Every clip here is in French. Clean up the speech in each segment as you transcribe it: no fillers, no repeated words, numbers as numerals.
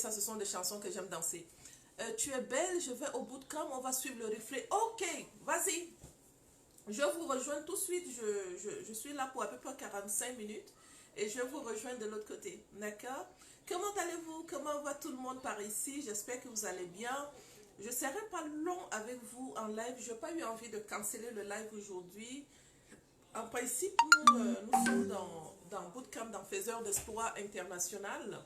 ça, ce sont des chansons que j'aime danser. Tu es belle, je vais au bootcamp, on va suivre le reflet. Ok, vas-y. Je vous rejoins tout de suite. Je suis là pour à peu près 45 minutes. Et je vous rejoins de l'autre côté. D'accord? Comment allez-vous? Comment va tout le monde par ici? J'espère que vous allez bien. Je ne serai pas long avec vous en live. Je n'ai pas eu envie de canceller le live aujourd'hui. En principe, nous sommes dans Bootcamp, dans Faiseurs d'Espoir International.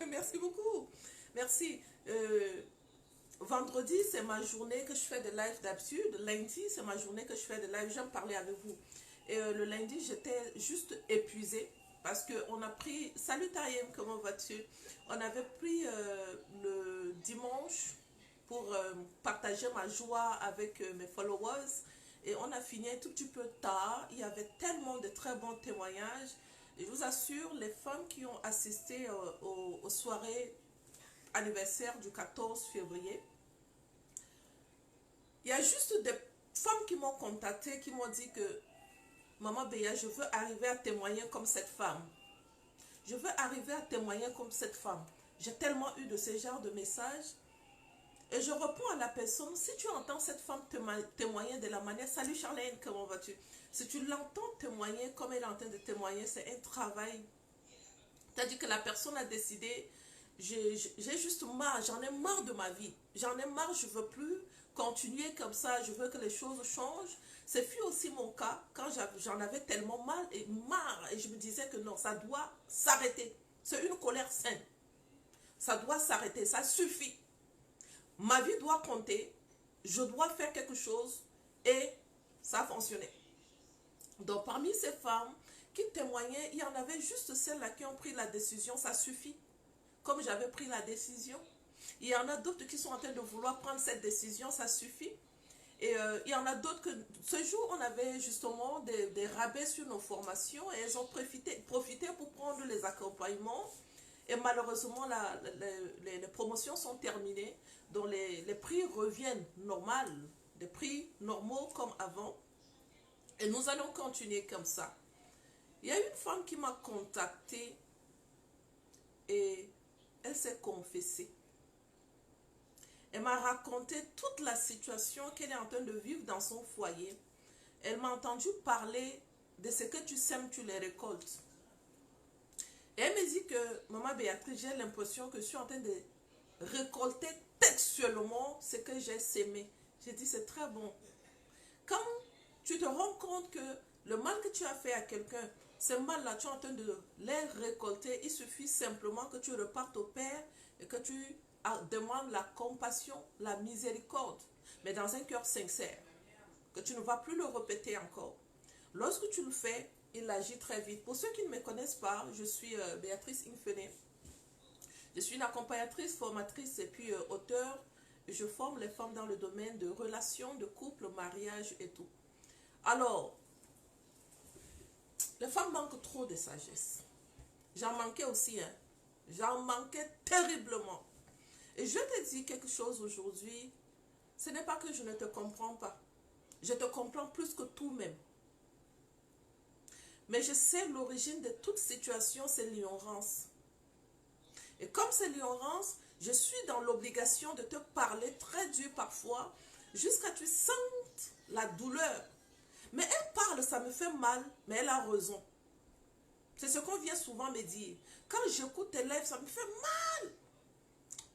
Merci beaucoup. Merci. Vendredi, c'est ma journée que je fais de live d'habitude. Lundi, c'est ma journée que je fais de live. J'aime parler avec vous. Et le lundi, j'étais juste épuisée parce qu'on a pris... Salut Taïem, comment vas-tu? On avait pris le dimanche pour partager ma joie avec mes followers. Et on a fini un tout petit peu tard. Il y avait tellement de très bons témoignages. Et je vous assure, les femmes qui ont assisté aux soirées anniversaire du 14 février, il y a juste des femmes qui m'ont contacté, qui m'ont dit que Maman Béa, je veux arriver à témoigner comme cette femme. Je veux arriver à témoigner comme cette femme. J'ai tellement eu de ce genre de messages. Et je réponds à la personne, si tu entends cette femme témoigner de la manière, salut Charlène, comment vas-tu? Si tu l'entends témoigner comme elle est en train de témoigner, c'est un travail. C'est-à-dire que la personne a décidé, j'ai juste marre, j'en ai marre de ma vie. J'en ai marre, je ne veux plus continuer comme ça, je veux que les choses changent. Ce fut aussi mon cas quand j'en avais tellement mal et marre. Et je me disais que non, ça doit s'arrêter. C'est une colère saine. Ça doit s'arrêter, ça suffit. Ma vie doit compter, je dois faire quelque chose et ça a fonctionné. Donc parmi ces femmes qui témoignaient, il y en avait juste celles-là qui ont pris la décision, ça suffit. Comme j'avais pris la décision, il y en a d'autres qui sont en train de vouloir prendre cette décision, ça suffit. Et il y en a d'autres que, ce jour, on avait justement des rabais sur nos formations et elles ont profité pour prendre les accompagnements. Et malheureusement, les promotions sont terminées, donc les prix reviennent normal, des prix normaux comme avant. Et nous allons continuer comme ça. Il y a une femme qui m'a contactée et elle s'est confessée. Elle m'a raconté toute la situation qu'elle est en train de vivre dans son foyer. Elle m'a entendu parler de ce que tu sèmes, tu les récoltes. Et elle me dit que, Maman Béatrice, j'ai l'impression que je suis en train de récolter textuellement ce que j'ai sémé. J'ai dit, c'est très bon. Quand tu te rends compte que le mal que tu as fait à quelqu'un, ce mal-là, tu es en train de les récolter, il suffit simplement que tu repartes au Père et que tu demandes la compassion, la miséricorde, mais dans un cœur sincère, que tu ne vas plus le répéter encore. Lorsque tu le fais, il agit très vite. Pour ceux qui ne me connaissent pas, je suis Béatrice Infené. Je suis une accompagnatrice, formatrice et puis auteure. Je forme les femmes dans le domaine de relations, de couple, mariage et tout. Alors, les femmes manquent trop de sagesse. J'en manquais aussi, hein. J'en manquais terriblement. Et je te dis quelque chose aujourd'hui, ce n'est pas que je ne te comprends pas. Je te comprends plus que tout même. Mais je sais l'origine de toute situation, c'est l'ignorance. Et comme c'est l'ignorance, je suis dans l'obligation de te parler très dur parfois, jusqu'à ce que tu sentes la douleur. Mais elle parle, ça me fait mal, mais elle a raison. C'est ce qu'on vient souvent me dire. Quand j'écoute tes lèvres, ça me fait mal.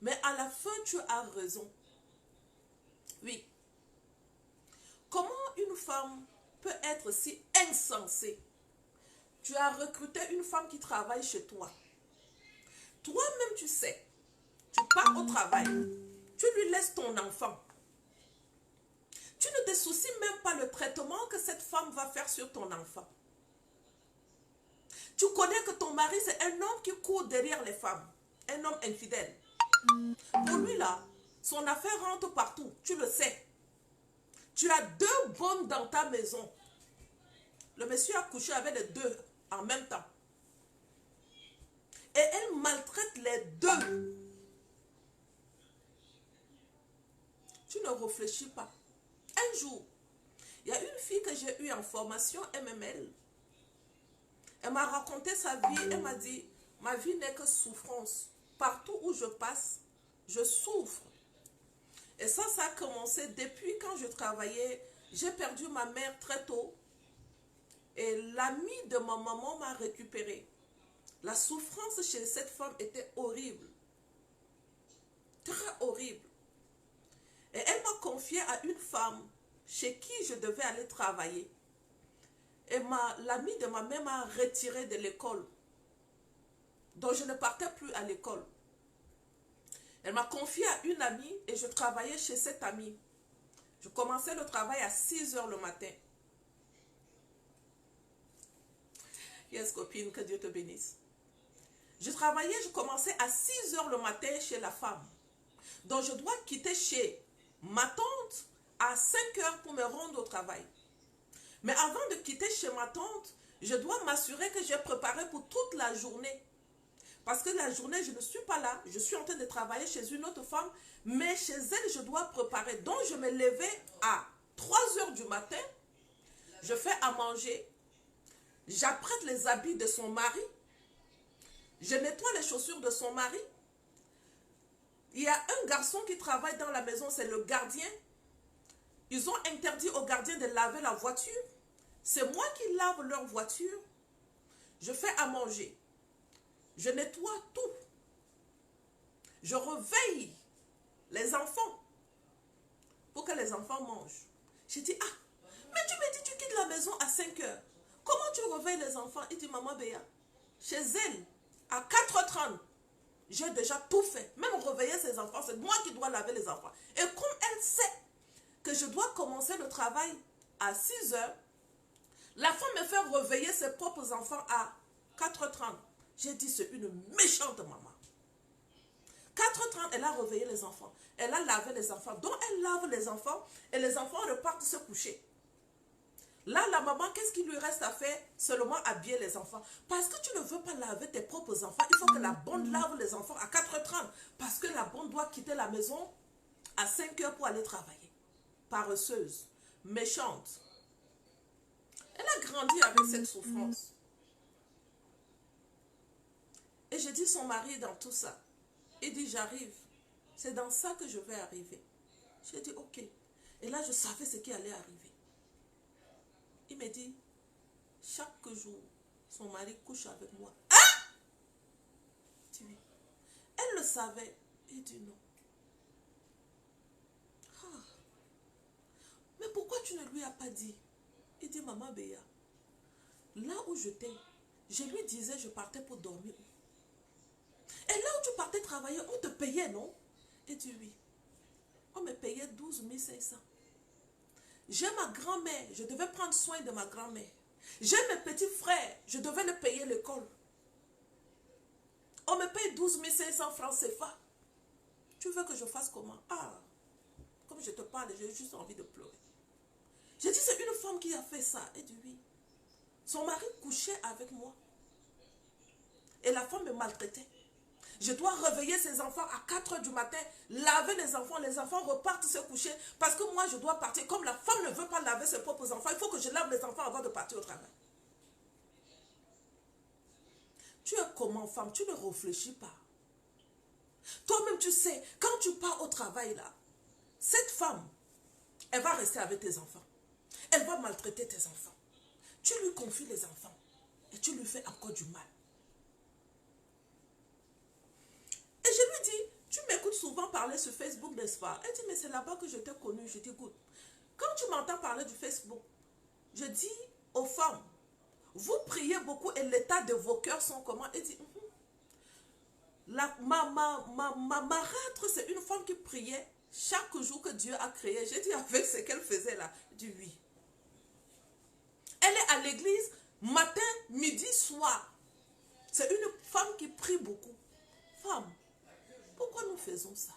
Mais à la fin, tu as raison. Oui. Comment une femme peut être si insensée? Tu as recruté une femme qui travaille chez toi. Toi-même, tu sais. Tu pars au travail. Tu lui laisses ton enfant. Tu ne te soucies même pas le traitement que cette femme va faire sur ton enfant. Tu connais que ton mari, c'est un homme qui court derrière les femmes. Un homme infidèle. Pour lui, là, son affaire rentre partout. Tu le sais. Tu as 2 bonnes dans ta maison. Le monsieur a couché avec les 2 en même temps. Et elle maltraite les 2. Tu ne réfléchis pas. Un jour, il y a une fille que j'ai eue en formation MML. Elle m'a raconté sa vie. Elle m'a dit, ma vie n'est que souffrance. Partout où je passe, je souffre. Et ça a commencé depuis quand je travaillais. J'ai perdu ma mère très tôt. Et l'ami de ma maman m'a récupérée. La souffrance chez cette femme était horrible. Très horrible. Et elle m'a confié à une femme chez qui je devais aller travailler. Et l'amie de ma mère m'a retirée de l'école. Donc je ne partais plus à l'école. Elle m'a confié à une amie et je travaillais chez cette amie. Je commençais le travail à 6 h le matin. Yes, copine, que Dieu te bénisse. Je travaillais, je commençais à 6 h le matin chez la femme. Donc je dois quitter chez ma tante à 5 h pour me rendre au travail. Mais avant de quitter chez ma tante, je dois m'assurer que j'ai préparé pour toute la journée. Parce que la journée, je ne suis pas là. Je suis en train de travailler chez une autre femme. Mais chez elle, je dois préparer. Donc, je me levais à 3 h du matin. Je fais à manger. J'apprête les habits de son mari. Je nettoie les chaussures de son mari. Il y a un garçon qui travaille dans la maison, c'est le gardien. Ils ont interdit aux gardiens de laver la voiture. C'est moi qui lave leur voiture. Je fais à manger. Je nettoie tout. Je réveille les enfants pour que les enfants mangent. Je dis, ah, mais tu me dis, tu quittes la maison à 5 h. Comment tu réveilles les enfants? Il dit, maman Béa, chez elle, à 4 h 30, j'ai déjà tout fait. Même réveiller ses enfants, c'est moi qui dois laver les enfants. Et comme elle sait que je dois commencer le travail à 6 h, la femme me fait réveiller ses propres enfants à 4 h 30. J'ai dit, c'est une méchante maman. 4 h 30, elle a réveillé les enfants. Elle a lavé les enfants. Donc, elle lave les enfants et les enfants repartent se coucher. Là, la maman, qu'est-ce qu'il lui reste à faire? Seulement habiller les enfants. Parce que tu ne veux pas laver tes propres enfants. Il faut que la bonne lave les enfants à 4 h 30. Parce que la bonne doit quitter la maison à 5 h pour aller travailler. Paresseuse, méchante. Elle a grandi avec cette souffrance. Et je dis son mari dans tout ça. Il dit, j'arrive. C'est dans ça que je vais arriver. J'ai dit, ok. Et là, je savais ce qui allait arriver. Il me dit, chaque jour, son mari couche avec moi. Ah! Tu vois. Elle le savait. Il dit non. Ah. Mais pourquoi tu ne lui as pas dit? Il dit, maman Béa, là où j'étais, je lui disais, je partais pour dormir. Et là où tu partais travailler, on te payait, non? Il dit oui. On me payait 12 500. J'ai ma grand-mère, je devais prendre soin de ma grand-mère. J'ai mes petits frères, je devais les payer l'école. On me paye 12 500 francs CFA. Tu veux que je fasse comment? Ah, comme je te parle, j'ai juste envie de pleurer. J'ai dit, c'est une femme qui a fait ça. Elle dit oui. Son mari couchait avec moi. Et la femme me maltraitait. Je dois réveiller ses enfants à 4 h du matin, laver les enfants repartent se coucher, parce que moi je dois partir. Comme la femme ne veut pas laver ses propres enfants, il faut que je lave les enfants avant de partir au travail. Tu es comment, femme? Tu ne réfléchis pas. Toi-même tu sais, quand tu pars au travail là, cette femme, elle va rester avec tes enfants. Elle va maltraiter tes enfants. Tu lui confies les enfants et tu lui fais encore du mal. Et je lui dis, tu m'écoutes souvent parler sur Facebook, n'est-ce pas? Elle dit, mais c'est là-bas que je t'ai connu. Je dis, écoute, quand tu m'entends parler du Facebook, je dis aux femmes, vous priez beaucoup et l'état de vos cœurs sont comment? Elle dit, ma marâtre, c'est une femme qui priait chaque jour que Dieu a créé. J'ai dit, avec ce qu'elle faisait là, elle dit oui. Elle est à l'église matin, midi, soir. C'est une femme qui prie beaucoup. Femme, pourquoi nous faisons ça?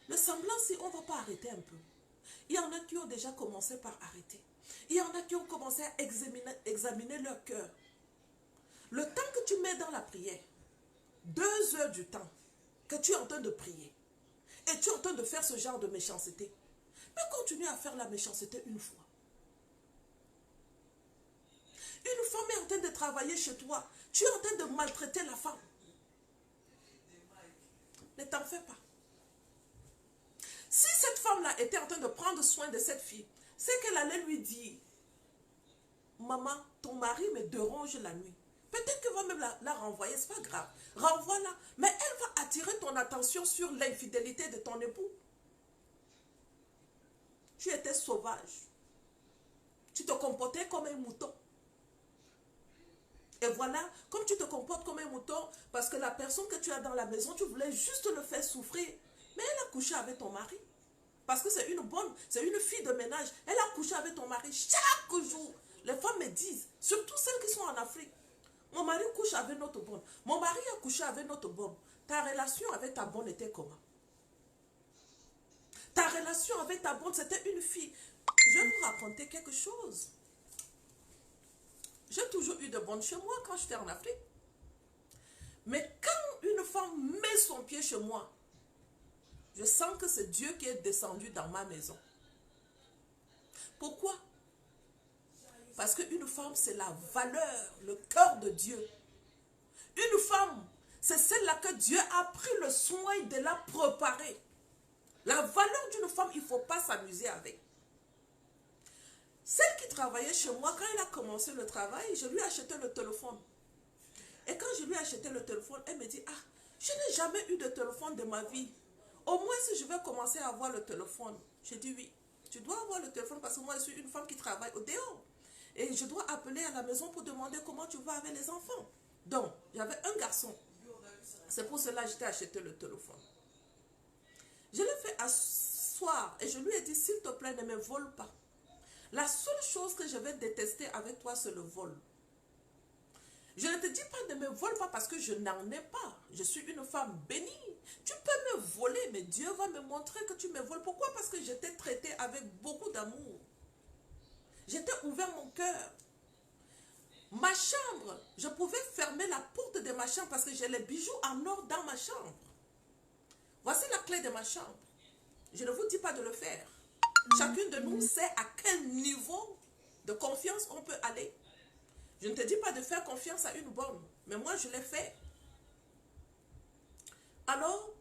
Le semblant, si on ne va pas arrêter un peu. Il y en a qui ont déjà commencé par arrêter. Il y en a qui ont commencé à examiner leur cœur. Le temps que tu mets dans la prière, 2 heures du temps que tu es en train de prier, et tu es en train de faire ce genre de méchanceté, mais continue à faire la méchanceté une fois. Une femme est en train de travailler chez toi. Tu es en train de maltraiter la femme. t'en fais pas. Si cette femme-là était en train de prendre soin de cette fille, c'est qu'elle allait lui dire, maman, ton mari me dérange la nuit. Peut-être qu'elle va même la renvoyer, c'est pas grave. Renvoie-la. Mais elle va attirer ton attention sur l'infidélité de ton époux. Tu étais sauvage. Tu te comportais comme un mouton. Et voilà, comme tu te comportes comme un mouton, parce que la personne que tu as dans la maison, tu voulais juste le faire souffrir. Mais elle a couché avec ton mari. Parce que c'est une fille de ménage. Elle a couché avec ton mari chaque jour. Les femmes me disent, surtout celles qui sont en Afrique, mon mari couche avec notre bonne. Mon mari a couché avec notre bonne. Ta relation avec ta bonne était comment? Ta relation avec ta bonne, c'était une fille. Je vais vous raconter quelque chose. J'ai toujours eu de bonnes chez moi quand j'étais en Afrique. Mais quand une femme met son pied chez moi, je sens que c'est Dieu qui est descendu dans ma maison. Pourquoi? Parce qu'une femme, c'est la valeur, le cœur de Dieu. Une femme, c'est celle-là que Dieu a pris le soin de la préparer. La valeur d'une femme, il ne faut pas s'amuser avec. Celle qui travaillait chez moi, quand elle a commencé le travail, je lui ai acheté le téléphone. Et quand je lui ai acheté le téléphone, elle me dit, ah, je n'ai jamais eu de téléphone de ma vie. Au moins, si je vais commencer à avoir le téléphone. J'ai dit oui, tu dois avoir le téléphone parce que moi, je suis une femme qui travaille au dehors. Et je dois appeler à la maison pour demander comment tu vas avec les enfants. Donc, j'avais un garçon. C'est pour cela que j'étais acheté le téléphone. Je l'ai fait asseoir et je lui ai dit, s'il te plaît, ne me vole pas. La seule chose que je vais détester avec toi, c'est le vol. Je ne te dis pas ne me vole pas parce que je n'en ai pas. Je suis une femme bénie. Tu peux me voler, mais Dieu va me montrer que tu me voles. Pourquoi? Parce que je t'ai traité avec beaucoup d'amour. Je t'ai ouvert mon cœur. Ma chambre, je pouvais fermer la porte de ma chambre parce que j'ai les bijoux en or dans ma chambre. Voici la clé de ma chambre. Je ne vous dis pas de le faire. Chacune de nous sait à quel niveau de confiance on peut aller. Je ne te dis pas de faire confiance à une bonne, mais moi je l'ai fait. Alors,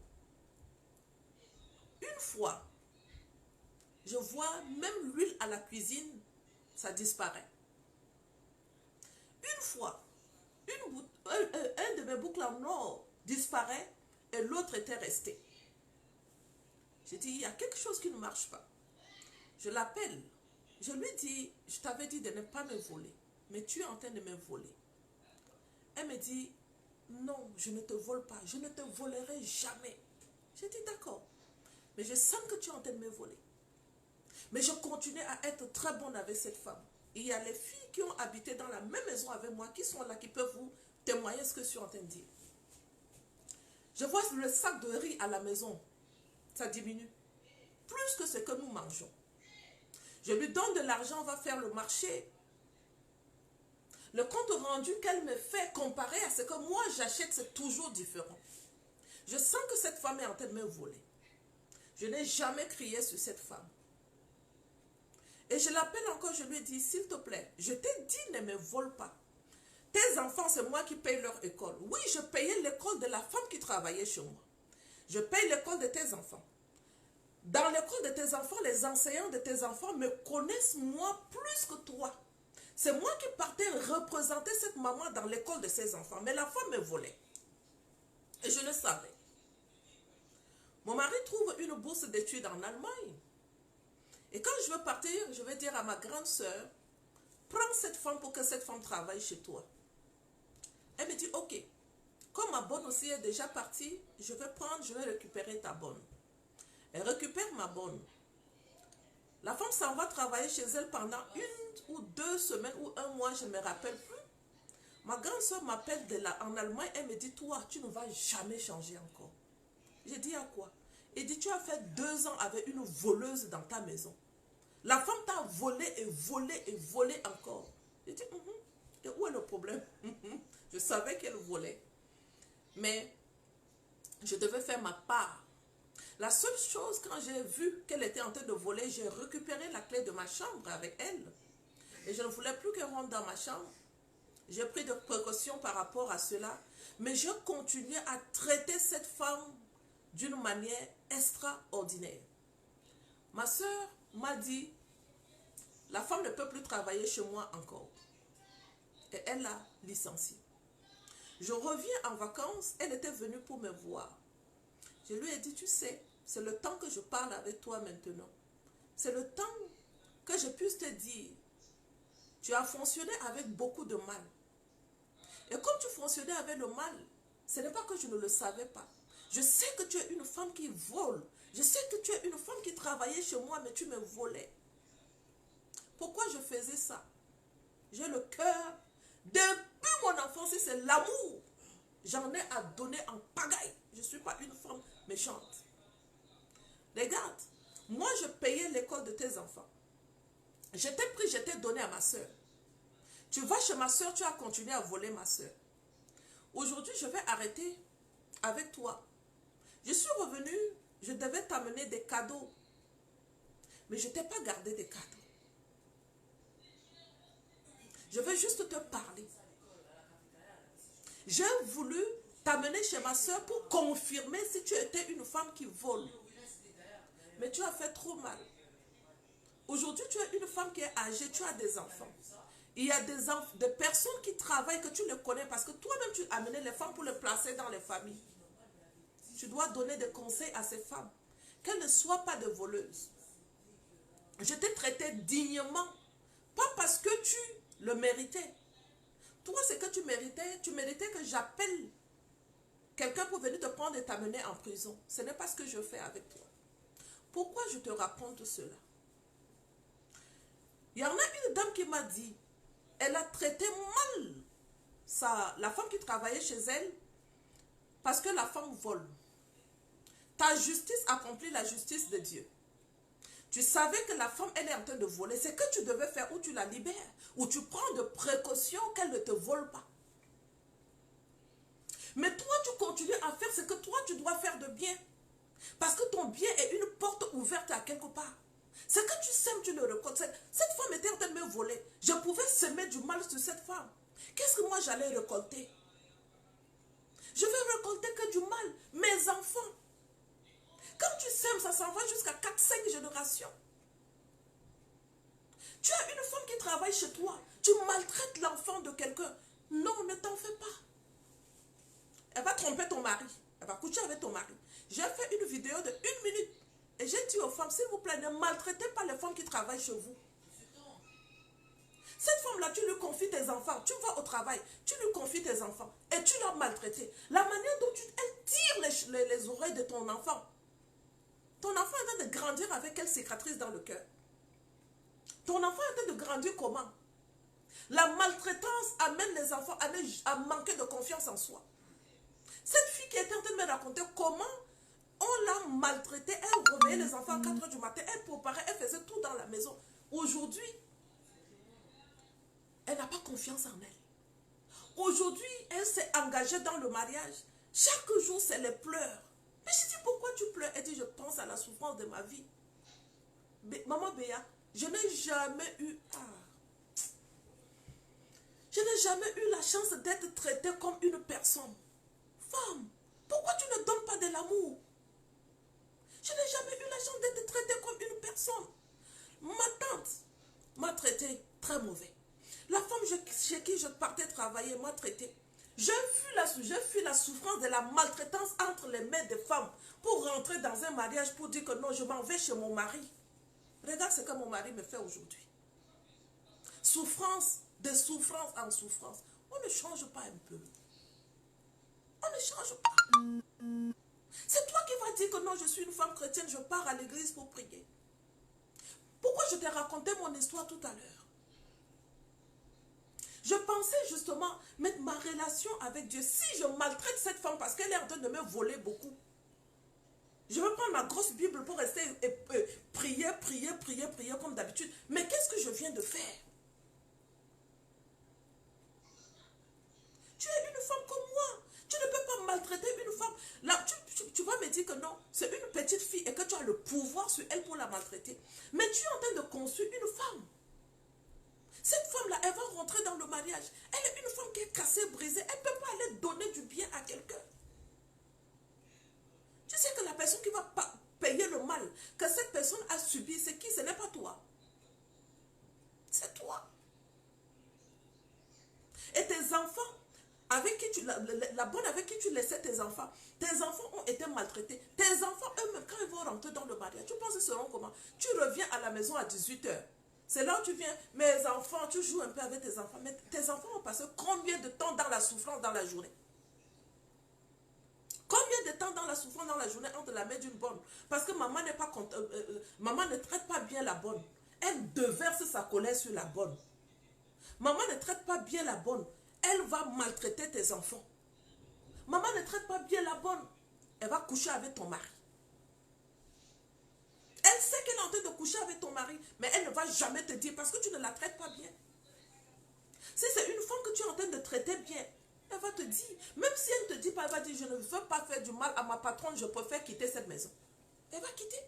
une fois, je vois même l'huile à la cuisine, ça disparaît. Une fois, un de mes boucles en or disparaît et l'autre était resté. J'ai dit, il y a quelque chose qui ne marche pas. Je l'appelle. Je lui dis, je t'avais dit de ne pas me voler, mais tu es en train de me voler. Elle me dit, non, je ne te vole pas, je ne te volerai jamais. J'ai dit, d'accord, mais je sens que tu es en train de me voler. Mais je continue à être très bonne avec cette femme. Il y a les filles qui ont habité dans la même maison avec moi, qui sont là, qui peuvent vous témoigner ce que je suis en train de dire. Je vois le sac de riz à la maison, ça diminue. Plus que ce que nous mangeons. Je lui donne de l'argent, on va faire le marché. Le compte rendu qu'elle me fait comparé à ce que moi j'achète, c'est toujours différent. Je sens que cette femme est en train de me voler. Je n'ai jamais crié sur cette femme. Et je l'appelle encore, je lui dis, s'il te plaît, je t'ai dit ne me vole pas. Tes enfants, c'est moi qui paye leur école. Oui, je payais l'école de la femme qui travaillait chez moi. Je paye l'école de tes enfants. Dans l'école de tes enfants, les enseignants de tes enfants me connaissent moi plus que toi. C'est moi qui partais représenter cette maman dans l'école de ses enfants. Mais la femme me volait. Et je le savais. Mon mari trouve une bourse d'études en Allemagne. Et quand je veux partir, je vais dire à ma grande sœur, prends cette femme pour que cette femme travaille chez toi. Elle me dit, ok. Comme ma bonne aussi est déjà partie, je vais récupérer ta bonne. Elle récupère ma bonne. La femme s'en va travailler chez elle pendant 1 ou 2 semaines ou 1 mois, je ne me rappelle plus. Ma grande soeur m'appelle en Allemagne, elle me dit, toi, tu ne vas jamais changer encore. J'ai dit, à quoi? Elle dit, tu as fait 2 ans avec une voleuse dans ta maison. La femme t'a volé et volé et volé encore. J'ai dit, et où est le problème? Je savais qu'elle volait. Mais je devais faire ma part. La seule chose, quand j'ai vu qu'elle était en train de voler, j'ai récupéré la clé de ma chambre avec elle. Et je ne voulais plus qu'elle rentre dans ma chambre. J'ai pris des précautions par rapport à cela. Mais je continuais à traiter cette femme d'une manière extraordinaire. Ma soeur m'a dit, la femme ne peut plus travailler chez moi encore. Et elle l'a licenciée. Je reviens en vacances, elle était venue pour me voir. Je lui ai dit, tu sais, c'est le temps que je parle avec toi maintenant. C'est le temps que je puisse te dire, tu as fonctionné avec beaucoup de mal. Et comme tu fonctionnais avec le mal, ce n'est pas que je ne le savais pas. Je sais que tu es une femme qui vole. Je sais que tu es une femme qui travaillait chez moi, mais tu me volais. Pourquoi je faisais ça? J'ai le cœur. Depuis mon enfance, c'est l'amour. J'en ai à donner en pagaille. Je ne suis pas une femme méchante. Regarde, moi je payais l'école de tes enfants. Je t'ai pris, je t'ai donné à ma soeur. Tu vas chez ma soeur, tu as continué à voler ma soeur. Aujourd'hui, je vais arrêter avec toi. Je suis revenue, je devais t'amener des cadeaux. Mais je ne t'ai pas gardé des cadeaux. Je veux juste te parler. J'ai voulu t'amener chez ma soeur pour confirmer si tu étais une femme qui vole. Mais tu as fait trop mal. Aujourd'hui, tu es une femme qui est âgée, tu as des enfants. Il y a des personnes qui travaillent que tu les connais parce que toi-même tu as amené les femmes pour les placer dans les familles. Tu dois donner des conseils à ces femmes. Qu'elles ne soient pas des voleuses. Je t'ai traité dignement. Pas parce que tu le méritais. Toi, c'est que tu méritais que j'appelle quelqu'un pour venir te prendre et t'amener en prison. Ce n'est pas ce que je fais avec toi. Pourquoi je te raconte cela? Il y en a une dame qui m'a dit, elle a traité mal la femme qui travaillait chez elle parce que la femme vole. Ta justice accomplit la justice de Dieu. Tu savais que la femme, elle est en train de voler. C'est que tu devais faire ou tu la libères, ou tu prends de précautions qu'elle ne te vole pas. Mais toi, tu continues à faire ce que toi, tu dois faire de bien. Parce que ton bien est une porte ouverte à quelque part. Ce que tu sèmes, tu le récoltes. Cette femme était en train de me voler. Je pouvais semer du mal sur cette femme. Qu'est-ce que moi j'allais récolter? Je vais récolter que du mal. Mes enfants. Quand tu sèmes, ça s'en va jusqu'à 4-5 générations. Tu as une femme qui travaille chez toi. Tu maltraites l'enfant de quelqu'un. Non, ne t'en fais pas. Elle va tromper ton mari. Elle va coucher avec ton mari. J'ai fait une vidéo de 1 minute. Et j'ai dit aux femmes, s'il vous plaît, ne maltraitez pas les femmes qui travaillent chez vous. Cette femme-là, tu lui confies tes enfants. Tu vas au travail, tu lui confies tes enfants. Et tu l'as maltraité. La manière dont elle tire les oreilles de ton enfant. Ton enfant est en train de grandir avec quelle cicatrice dans le cœur? Ton enfant est en train de grandir comment? La maltraitance amène les enfants à manquer de confiance en soi. Cette fille qui était en train de me raconter comment on l'a maltraitée, elle réveillait les enfants à 4 h du matin, elle préparait, elle faisait tout dans la maison. Aujourd'hui, elle n'a pas confiance en elle. Aujourd'hui, elle s'est engagée dans le mariage. Chaque jour, c'est les pleurs. Mais je dis, pourquoi tu pleures? Elle dit, je pense à la souffrance de ma vie. Maman Béa, je n'ai jamais eu... Je n'ai jamais eu la chance d'être traitée comme une personne. Femme, pourquoi tu ne donnes pas de l'amour? Je n'ai jamais eu la chance d'être traitée comme une personne. Ma tante m'a traité très mauvais. La femme chez qui je partais travailler m'a traité. J'ai fui la souffrance de la maltraitance entre les mains des femmes pour rentrer dans un mariage pour dire que non, je m'en vais chez mon mari. Regarde ce que mon mari me fait aujourd'hui. Souffrance, de souffrance en souffrance. On ne change pas un peu. On ne change pas. C'est toi qui vas dire que non, je suis une femme chrétienne, je pars à l'église pour prier. Pourquoi je t'ai raconté mon histoire tout à l'heure? Je pensais justement mettre ma relation avec Dieu. Si je maltraite cette femme parce qu'elle est en train de me voler beaucoup, je vais prendre ma grosse Bible pour rester prier comme d'habitude. Mais qu'est-ce que je viens de faire? Tu es une femme comme moi. Tu ne peux pas maltraiter une femme. Là, tu vas me dire que non, c'est une petite fille et que tu as le pouvoir sur elle pour la maltraiter. Mais tu es en train de construire une femme. Cette femme-là, elle va rentrer dans le mariage. Elle est une femme qui est cassée, brisée. Elle ne peut pas aller donner du bien à quelqu'un. Tu sais que tu laissais tes enfants ont été maltraités. Tes enfants eux-mêmes, quand ils vont rentrer dans le mariage, tu penses qu'ils seront comment? Tu reviens à la maison à 18 h. C'est là où tu viens, mes enfants, tu joues un peu avec tes enfants. Mais tes enfants ont passé combien de temps dans la souffrance dans la journée? Combien de temps dans la souffrance dans la journée entre la main d'une bonne? Parce que maman n'est pas maman ne traite pas bien la bonne. Elle déverse sa colère sur la bonne. Maman ne traite pas bien la bonne. Elle va maltraiter tes enfants. Maman ne traite pas bien la bonne. Elle va coucher avec ton mari. Elle sait qu'elle est en train de coucher avec ton mari, mais elle ne va jamais te dire parce que tu ne la traites pas bien. Si c'est une femme que tu es en train de traiter bien, elle va te dire, même si elle ne te dit pas, elle va dire, je ne veux pas faire du mal à ma patronne, je préfère quitter cette maison. Elle va quitter.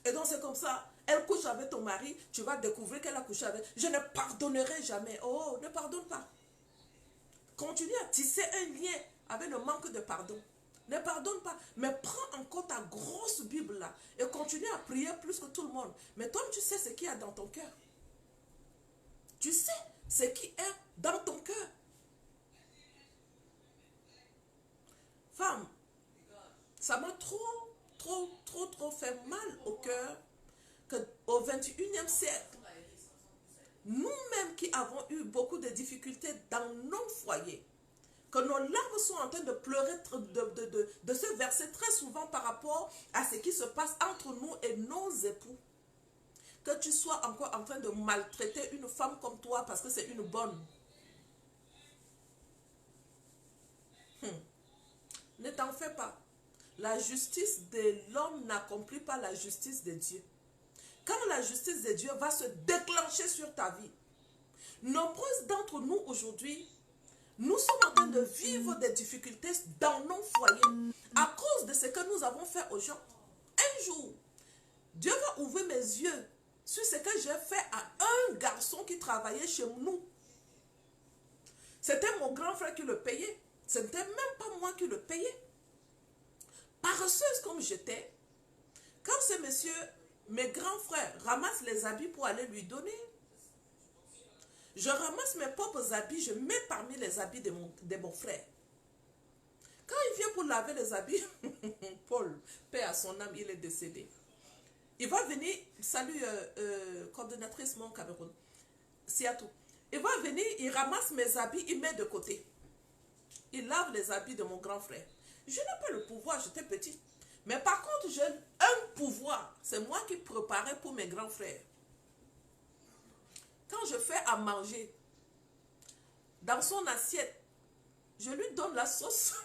Et donc c'est comme ça, elle couche avec ton mari, tu vas découvrir qu'elle a couché avec. Je ne pardonnerai jamais. Oh, ne pardonne pas. Continue à tisser un lien avec le manque de pardon. Ne pardonne pas, mais prends encore ta grosse Bible là et continue à prier plus que tout le monde. Mais toi, tu sais ce qu'il y a dans ton cœur. Tu sais ce qui est dans ton cœur. Femme, ça m'a trop fait mal au cœur qu'au 21e siècle, nous-mêmes qui avons eu beaucoup de difficultés dans nos foyers, que nos larmes sont en train de pleurer, de se verser très souvent par rapport à ce qui se passe entre nous et nos époux. Que tu sois encore en train de maltraiter une femme comme toi parce que c'est une bonne. Ne t'en fais pas. La justice de l'homme n'accomplit pas la justice de Dieu. Quand la justice de Dieu va se déclencher sur ta vie, nombreuses d'entre nous aujourd'hui, nous sommes en train de vivre des difficultés dans nos foyers à cause de ce que nous avons fait aux gens. Un jour, Dieu va ouvrir mes yeux sur ce que j'ai fait à un garçon qui travaillait chez nous. C'était mon grand frère qui le payait. Ce n'était même pas moi qui le payais. Paresseuse comme j'étais, quand ce monsieur, mes grands frères, ramassent les habits pour aller lui donner, je ramasse mes propres habits, je mets parmi les habits de mon frère. Quand il vient pour laver les habits, Paul, paix à son âme, il est décédé. Il va venir, salut coordonnatrice Mon Cameroun, Siatou. Il va venir, il ramasse mes habits, il met de côté. Il lave les habits de mon grand frère. Je n'ai pas le pouvoir, j'étais petite. Mais par contre, j'ai un pouvoir. C'est moi qui préparais pour mes grands frères. Quand je fais à manger, dans son assiette, je lui donne la sauce.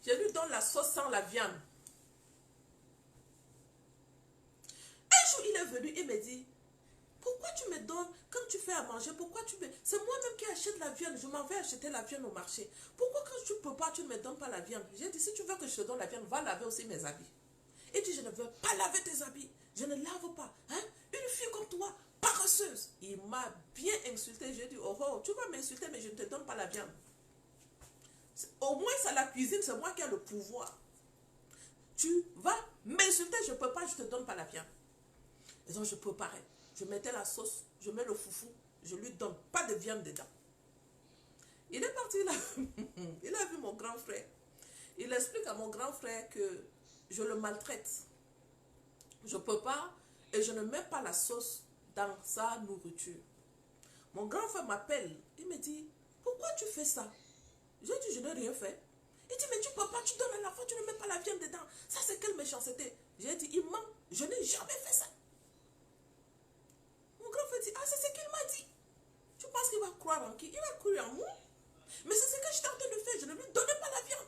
Je lui donne la sauce sans la viande. Un jour, il est venu, il me dit, pourquoi tu me donnes, quand tu fais à manger, pourquoi tu me... C'est moi-même qui achète la viande, je m'en vais acheter la viande au marché. Pourquoi quand tu peux pas, tu ne me donnes pas la viande? J'ai dit, si tu veux que je te donne la viande, va laver aussi mes habits. Il dit, je ne veux pas laver tes habits, je ne lave pas. Hein? Une fille comme toi, paresseuse. Il m'a bien insulté, j'ai dit, oh oh, tu vas m'insulter, mais je ne te donne pas la viande. Au moins, c'est la cuisine, c'est moi qui ai le pouvoir. Tu vas m'insulter, je ne peux pas, je ne te donne pas la viande. Et donc, je préparais. Je mettais la sauce, je mets le foufou, je lui donne pas de viande dedans. Il est parti là, il a vu mon grand frère. Il explique à mon grand frère que je le maltraite. Je ne peux pas et je ne mets pas la sauce dans sa nourriture. Mon grand frère m'appelle, il me dit, pourquoi tu fais ça? J'ai dit, je n'ai rien fait. Il dit, mais tu ne peux pas, tu donnes à la fois, tu ne mets pas la viande dedans. Ça, c'est quelle méchanceté? J'ai dit, il ment, je n'ai jamais fait ça. Mon grand frère dit, ah, c'est ce qu'il m'a dit. Tu penses qu'il va croire en qui? Il va croire en moi. Mais c'est ce que j'étais en train de faire, je ne lui donnais pas la viande.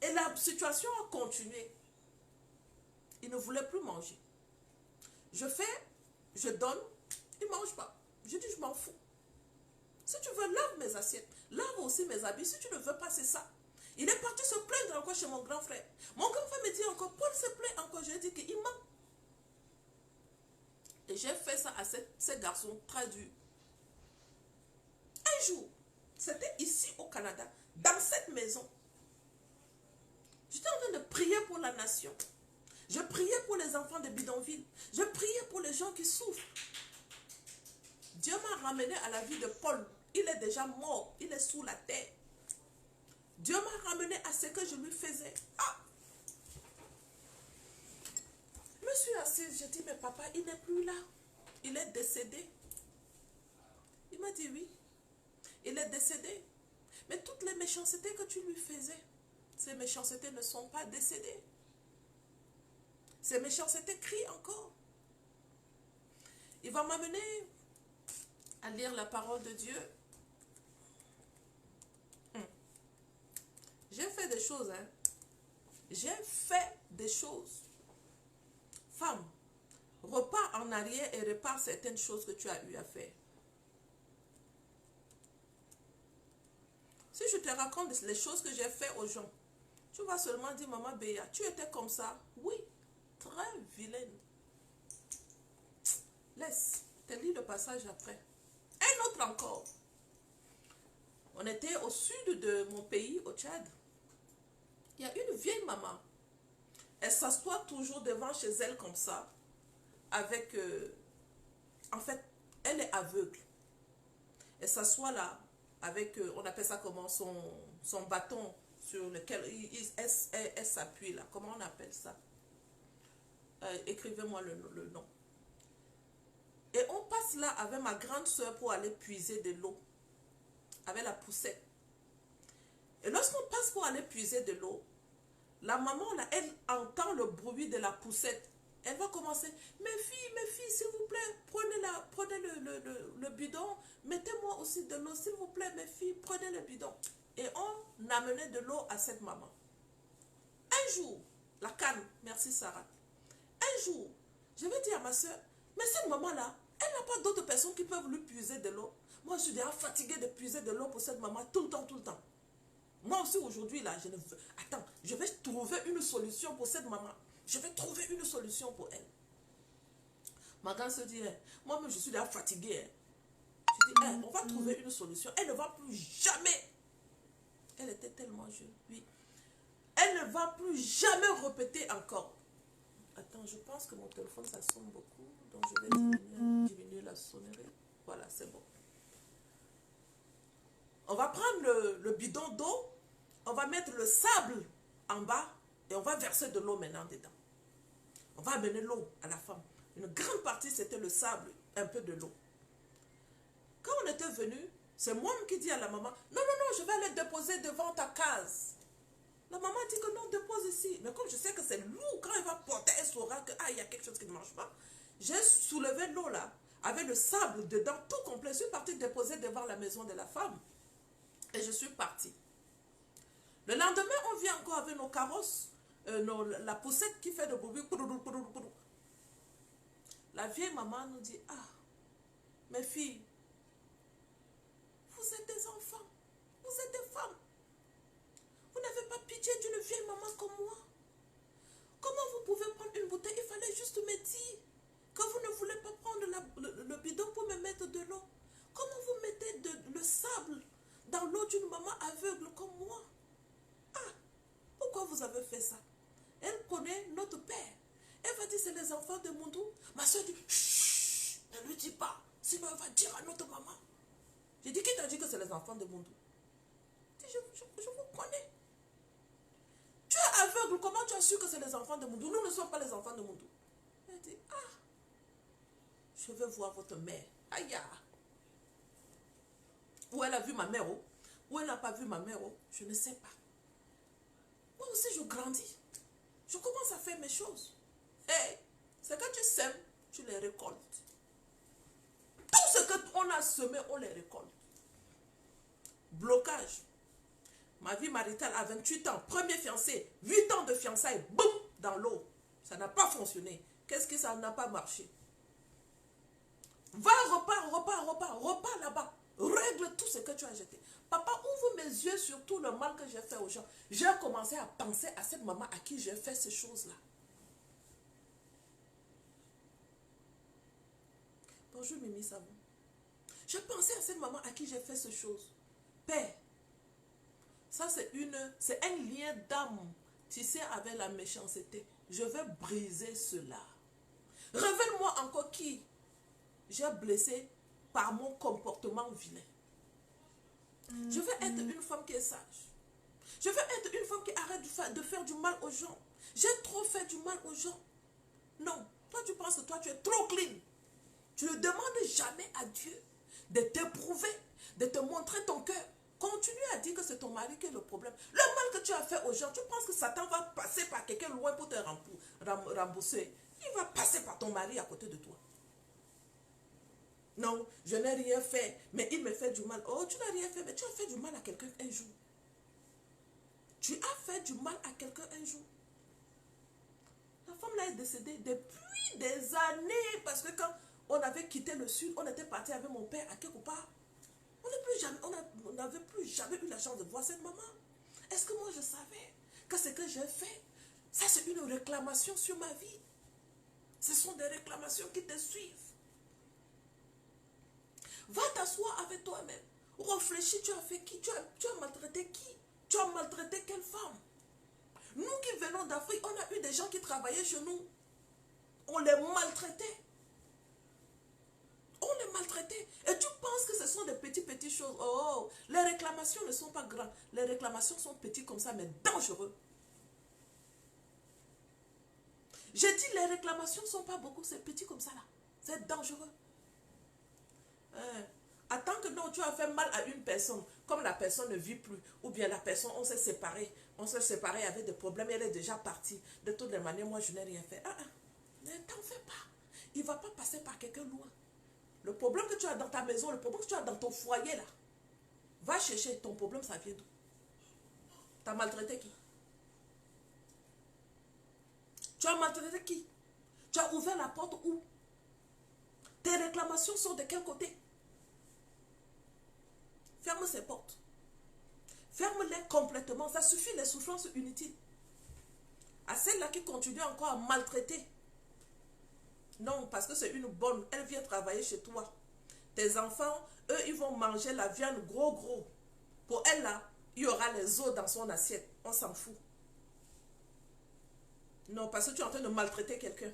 Et la situation a continué. Il ne voulait plus manger. Je fais, je donne, il ne mange pas. Je dis, je m'en fous. Si tu veux, lave mes assiettes, lave aussi mes habits. Si tu ne veux pas, c'est ça. Il est parti se plaindre encore chez mon grand frère. Mon grand frère me dit encore, Paul se plaint encore. Je lui ai dit qu'il ment. Et j'ai fait ça à ces garçons très durs. Un jour, c'était ici au Canada, dans cette maison. J'étais en train de prier pour la nation. Je priais pour les enfants de bidonville. Je priais pour les gens qui souffrent. Dieu m'a ramené à la vie de Paul. Il est déjà mort. Il est sous la terre. Dieu m'a ramené à ce que je lui faisais. Ah! Je me suis assise. J'ai dit, mais papa, il n'est plus là. Il est décédé. Il m'a dit oui. Il est décédé. Mais toutes les méchancetés que tu lui faisais, ces méchancetés ne sont pas décédées. Ces méchancetés crient encore. Il va m'amener à lire la parole de Dieu. J'ai fait des choses, hein. J'ai fait des choses. Femme, repars en arrière et répare certaines choses que tu as eu à faire. Si je te raconte les choses que j'ai fait aux gens, tu vas seulement dire, maman Béa, tu étais comme ça. Oui, très vilaine. Laisse, te lis le passage après. Un autre encore. On était au sud de mon pays, au Tchad. Il y a une vieille maman. Elle s'assoit toujours devant chez elle comme ça. Avec... en fait, elle est aveugle. Elle s'assoit là avec... on appelle ça comment? Son bâton sur lequel elle s'appuie là. Comment on appelle ça? Écrivez-moi le nom. Et on passe là avec ma grande soeur pour aller puiser de l'eau. Avec la poussette. Et lorsqu'on passe pour aller puiser de l'eau, la maman, là, elle entend le bruit de la poussette. Elle va commencer, mes filles, s'il vous plaît, prenez le bidon, mettez-moi aussi de l'eau, s'il vous plaît, mes filles, prenez le bidon. Et on amenait de l'eau à cette maman. Un jour, la canne, merci Sarah. Un jour, je vais dire à ma soeur, mais cette maman-là, elle n'a pas d'autres personnes qui peuvent lui puiser de l'eau. Moi, je suis déjà fatiguée de puiser de l'eau pour cette maman tout le temps, tout le temps. Moi aussi, aujourd'hui, là, je ne veux... Attends, je vais trouver une solution pour cette maman. Je vais trouver une solution pour elle. Ma grande se dit, moi-même, je suis déjà fatiguée. Je dis, on va trouver une solution. Elle ne va plus jamais. Elle était tellement jeune, oui. Elle ne va plus jamais répéter encore. Attends, je pense que mon téléphone, ça sonne beaucoup. Donc, je vais diminuer la sonnerie. Voilà, c'est bon. On va prendre le bidon d'eau. On va mettre le sable en bas. Et on va verser de l'eau maintenant dedans. On va amener l'eau à la femme. Une grande partie, c'était le sable, un peu de l'eau. Quand on était venu, c'est moi qui dis à la maman, non, je vais aller déposer devant ta case. La maman dit que non, dépose ici. Mais comme je sais que c'est lourd, quand elle va porter, elle saura que, il y a quelque chose qui ne marche pas. J'ai soulevé l'eau là, avec le sable dedans, tout complet. Je suis partie déposer devant la maison de la femme. Et je suis partie. Le lendemain, on vient encore avec nos carrosses, la poussette qui fait de bruit. La vieille maman nous dit, mes filles, vous êtes des enfants, vous êtes des femmes. Vous n'avez pas pitié d'une vieille maman comme moi. Comment vous pouvez prendre une bouteille? Il fallait juste me dire que vous ne voulez pas prendre le bidon pour me mettre de l'eau. Comment vous mettez le sable dans l'eau d'une maman aveugle comme moi? Pourquoi vous avez fait ça? Elle connaît notre père. Elle va dire, c'est les enfants de Mondou. Ma soeur dit, chut, ne lui dis pas. Sinon, elle va dire à notre maman. J'ai dit, qui t'a dit que c'est les enfants de Mondou? Je vous connais. Tu es aveugle, comment tu as su que c'est les enfants de Mondou? Nous ne sommes pas les enfants de Mondou. Elle dit, je vais voir votre mère. Aïe. Où elle a vu ma mère, où elle n'a pas vu ma mère, je ne sais pas. Moi aussi, je grandis. Je commence à faire mes choses. C'est que tu sèmes, tu les récoltes. Tout ce qu'on a semé, on les récolte. Blocage. Ma vie maritale à 28 ans, premier fiancé, 8 ans de fiançailles, boum, dans l'eau. Ça n'a pas fonctionné. Qu'est-ce que ça n'a pas marché? Va, repars là-bas. Règle tout ce que tu as jeté. Papa, ouvre mes yeux sur tout le mal que j'ai fait aux gens. J'ai commencé à penser à cette maman à qui j'ai fait ces choses-là. Bonjour Mimi Savon. J'ai pensé à cette maman à qui j'ai fait ces choses. Père, ça c'est un lien d'âme tissé avec la méchanceté. Je vais briser cela. Révèle-moi encore qui j'ai blessé par mon comportement vilain. Je veux être une femme qui est sage. Je veux être une femme qui arrête de faire du mal aux gens. J'ai trop fait du mal aux gens. Non, toi tu penses que toi tu es trop clean. Tu ne demandes jamais à Dieu de t'éprouver, de te montrer ton cœur. Continue à dire que c'est ton mari qui est le problème. Le mal que tu as fait aux gens, tu penses que Satan va passer par quelqu'un loin pour te rembourser. Il va passer par ton mari à côté de toi. Non, je n'ai rien fait, mais il me fait du mal. Oh, tu n'as rien fait, mais tu as fait du mal à quelqu'un un jour. Tu as fait du mal à quelqu'un un jour. La femme là est décédée depuis des années, parce que quand on avait quitté le sud, on était parti avec mon père à quelque part. On n'avait plus jamais eu la chance de voir cette maman. Est-ce que moi je savais que ce que j'ai fait, ça c'est une réclamation sur ma vie. Ce sont des réclamations qui te suivent. Va t'asseoir avec toi-même. Réfléchis, tu as fait qui? Tu as maltraité qui? Tu as maltraité quelle femme? Nous qui venons d'Afrique, on a eu des gens qui travaillaient chez nous. On les maltraitait. On les maltraitait. Et tu penses que ce sont des petites choses. Oh, les réclamations ne sont pas grandes. Les réclamations sont petites comme ça, mais dangereux. J'ai dit les réclamations ne sont pas beaucoup, c'est petit comme ça là. C'est dangereux. Attends que non, tu as fait mal à une personne, comme la personne ne vit plus, ou bien la personne, on s'est séparé avec des problèmes, elle est déjà partie. De toutes les manières, moi je n'ai rien fait. Ne t'en fais pas. Il ne va pas passer par quelqu'un loin. Le problème que tu as dans ta maison, le problème que tu as dans ton foyer là, va chercher ton problème, ça vient d'où? Tu as maltraité qui? Tu as maltraité qui? Tu as ouvert la porte où? Tes réclamations sont de quel côté? Ferme ces portes. Ferme-les complètement. Ça suffit les souffrances inutiles. À celle-là qui continue encore à maltraiter. Non, parce que c'est une bonne. Elle vient travailler chez toi. Tes enfants, eux, ils vont manger la viande gros. Pour elle, là, il y aura les os dans son assiette. On s'en fout. Non, parce que tu es en train de maltraiter quelqu'un.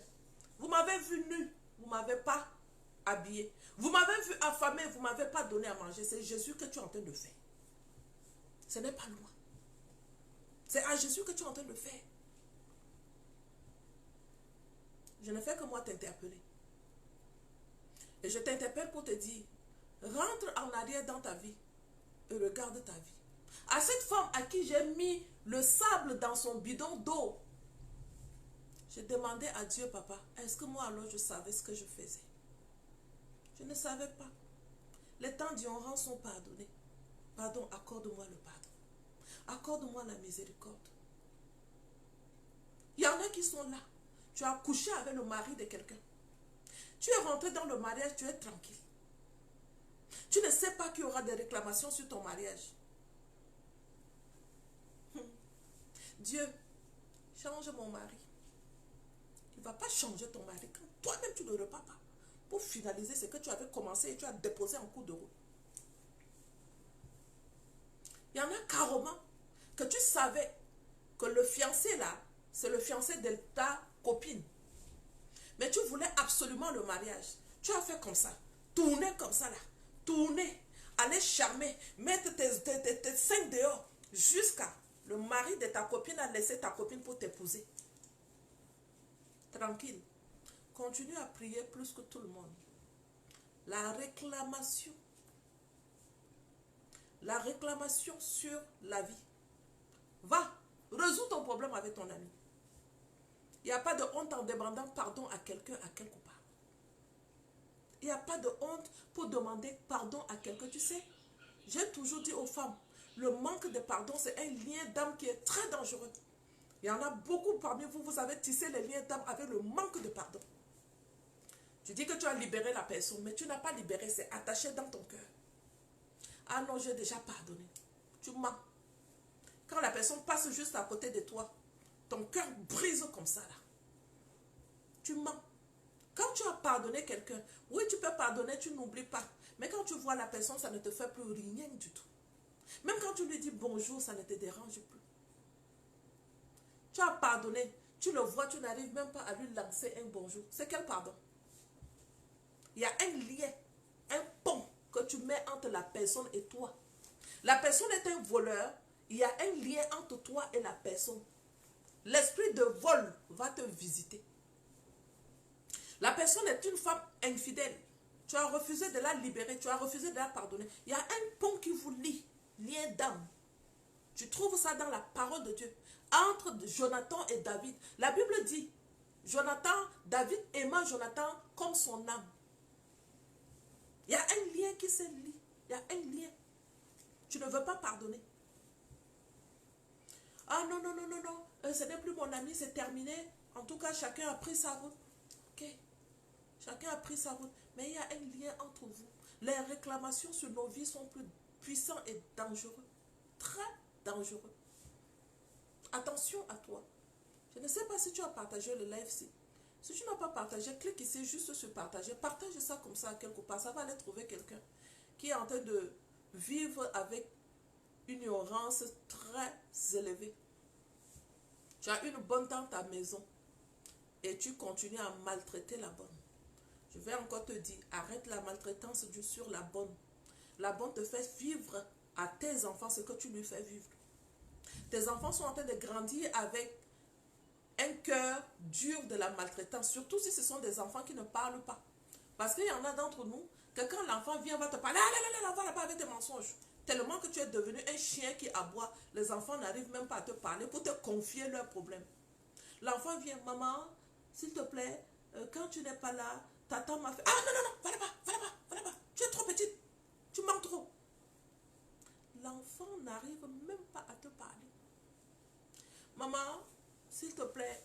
Vous m'avez vu nu. Vous ne m'avez pas habillé. Vous m'avez vu affamé. Vous ne m'avez pas donné à manger. C'est Jésus que tu es en train de faire. Ce n'est pas loin. C'est à Jésus que tu es en train de faire. Je ne fais que moi t'interpeller. Et je t'interpelle pour te dire, rentre en arrière dans ta vie et regarde ta vie. À cette femme à qui j'ai mis le sable dans son bidon d'eau, j'ai demandé à Dieu, papa, est-ce que moi alors je savais ce que je faisais? Je ne savais pas. Les temps d'ignorance sont pardonnés. Pardon, accorde-moi le pardon. Accorde-moi la miséricorde. Il y en a qui sont là. Tu as couché avec le mari de quelqu'un. Tu es rentré dans le mariage, tu es tranquille. Tu ne sais pas qu'il y aura des réclamations sur ton mariage. Dieu, change mon mari. Il ne va pas changer ton mari quand toi-même tu ne repars pas. Pour finaliser ce que tu avais commencé et tu as déposé en cours de route. Il y en a carrément que tu savais que le fiancé là, c'est le fiancé de ta copine. Mais tu voulais absolument le mariage. Tu as fait comme ça. Tourner comme ça là. Tourner. Aller charmer. Mettre tes seins dehors. Jusqu'à le mari de ta copine a laissé ta copine pour t'épouser. Tranquille. Continue à prier plus que tout le monde. La réclamation. La réclamation sur la vie. Va. Résous ton problème avec ton ami. Il n'y a pas de honte en demandant pardon à quelqu'un à quelque part. Il n'y a pas de honte pour demander pardon à quelqu'un. Tu sais, j'ai toujours dit aux femmes, le manque de pardon, c'est un lien d'âme qui est très dangereux. Il y en a beaucoup parmi vous, vous avez tissé les liens d'âme avec le manque de pardon. Tu dis que tu as libéré la personne, mais tu n'as pas libéré, c'est attaché dans ton cœur. Ah non, j'ai déjà pardonné. Tu mens. Quand la personne passe juste à côté de toi, ton cœur brise comme ça là. Tu mens. Quand tu as pardonné quelqu'un, oui tu peux pardonner, tu n'oublies pas. Mais quand tu vois la personne, ça ne te fait plus rien du tout. Même quand tu lui dis bonjour, ça ne te dérange plus. Tu as pardonné, tu le vois, tu n'arrives même pas à lui lancer un bonjour. C'est quel pardon? Il y a un lien Un pont que tu mets entre la personne et toi. La personne est un voleur. Il y a un lien entre toi et la personne. L'esprit de vol va te visiter. La personne est une femme infidèle. Tu as refusé de la libérer. Tu as refusé de la pardonner. Il y a un pont qui vous lie. Lien d'âme. Tu trouves ça dans la parole de Dieu. Entre Jonathan et David. La Bible dit, David aima Jonathan comme son âme. Il y a un lien qui se lie. Il y a un lien. Tu ne veux pas pardonner. Ah non, non, non, non, non. Ce n'est plus mon ami, c'est terminé. En tout cas, chacun a pris sa route. Ok. Chacun a pris sa route. Mais il y a un lien entre vous. Les réclamations sur nos vies sont plus puissants et dangereux. Très dangereux. Attention à toi. Je ne sais pas si tu as partagé le live-ci. Si tu n'as pas partagé, clique ici juste sur partager. Partage ça comme ça quelque part. Ça va aller trouver quelqu'un qui est en train de vivre avec une ignorance très élevée. Tu as une bonne dans ta maison et tu continues à maltraiter la bonne. Je vais encore te dire, arrête la maltraitance sur la bonne. La bonne te fait vivre à tes enfants ce que tu lui fais vivre. Tes enfants sont en train de grandir avec un cœur dur de la maltraitance, surtout si ce sont des enfants qui ne parlent pas. Parce qu'il y en a d'entre nous, que quand l'enfant vient, va te parler, va là-bas avec tes mensonges. Tellement que tu es devenu un chien qui aboie, les enfants n'arrivent même pas à te parler pour te confier leurs problèmes. L'enfant vient, maman, s'il te plaît, quand tu n'es pas là, tata m'a fait, ah non, non, non, va là-bas, va là-bas, va là-bas, tu es trop petite, tu mens trop. L'enfant n'arrive même pas à te parler. Maman, s'il te plaît,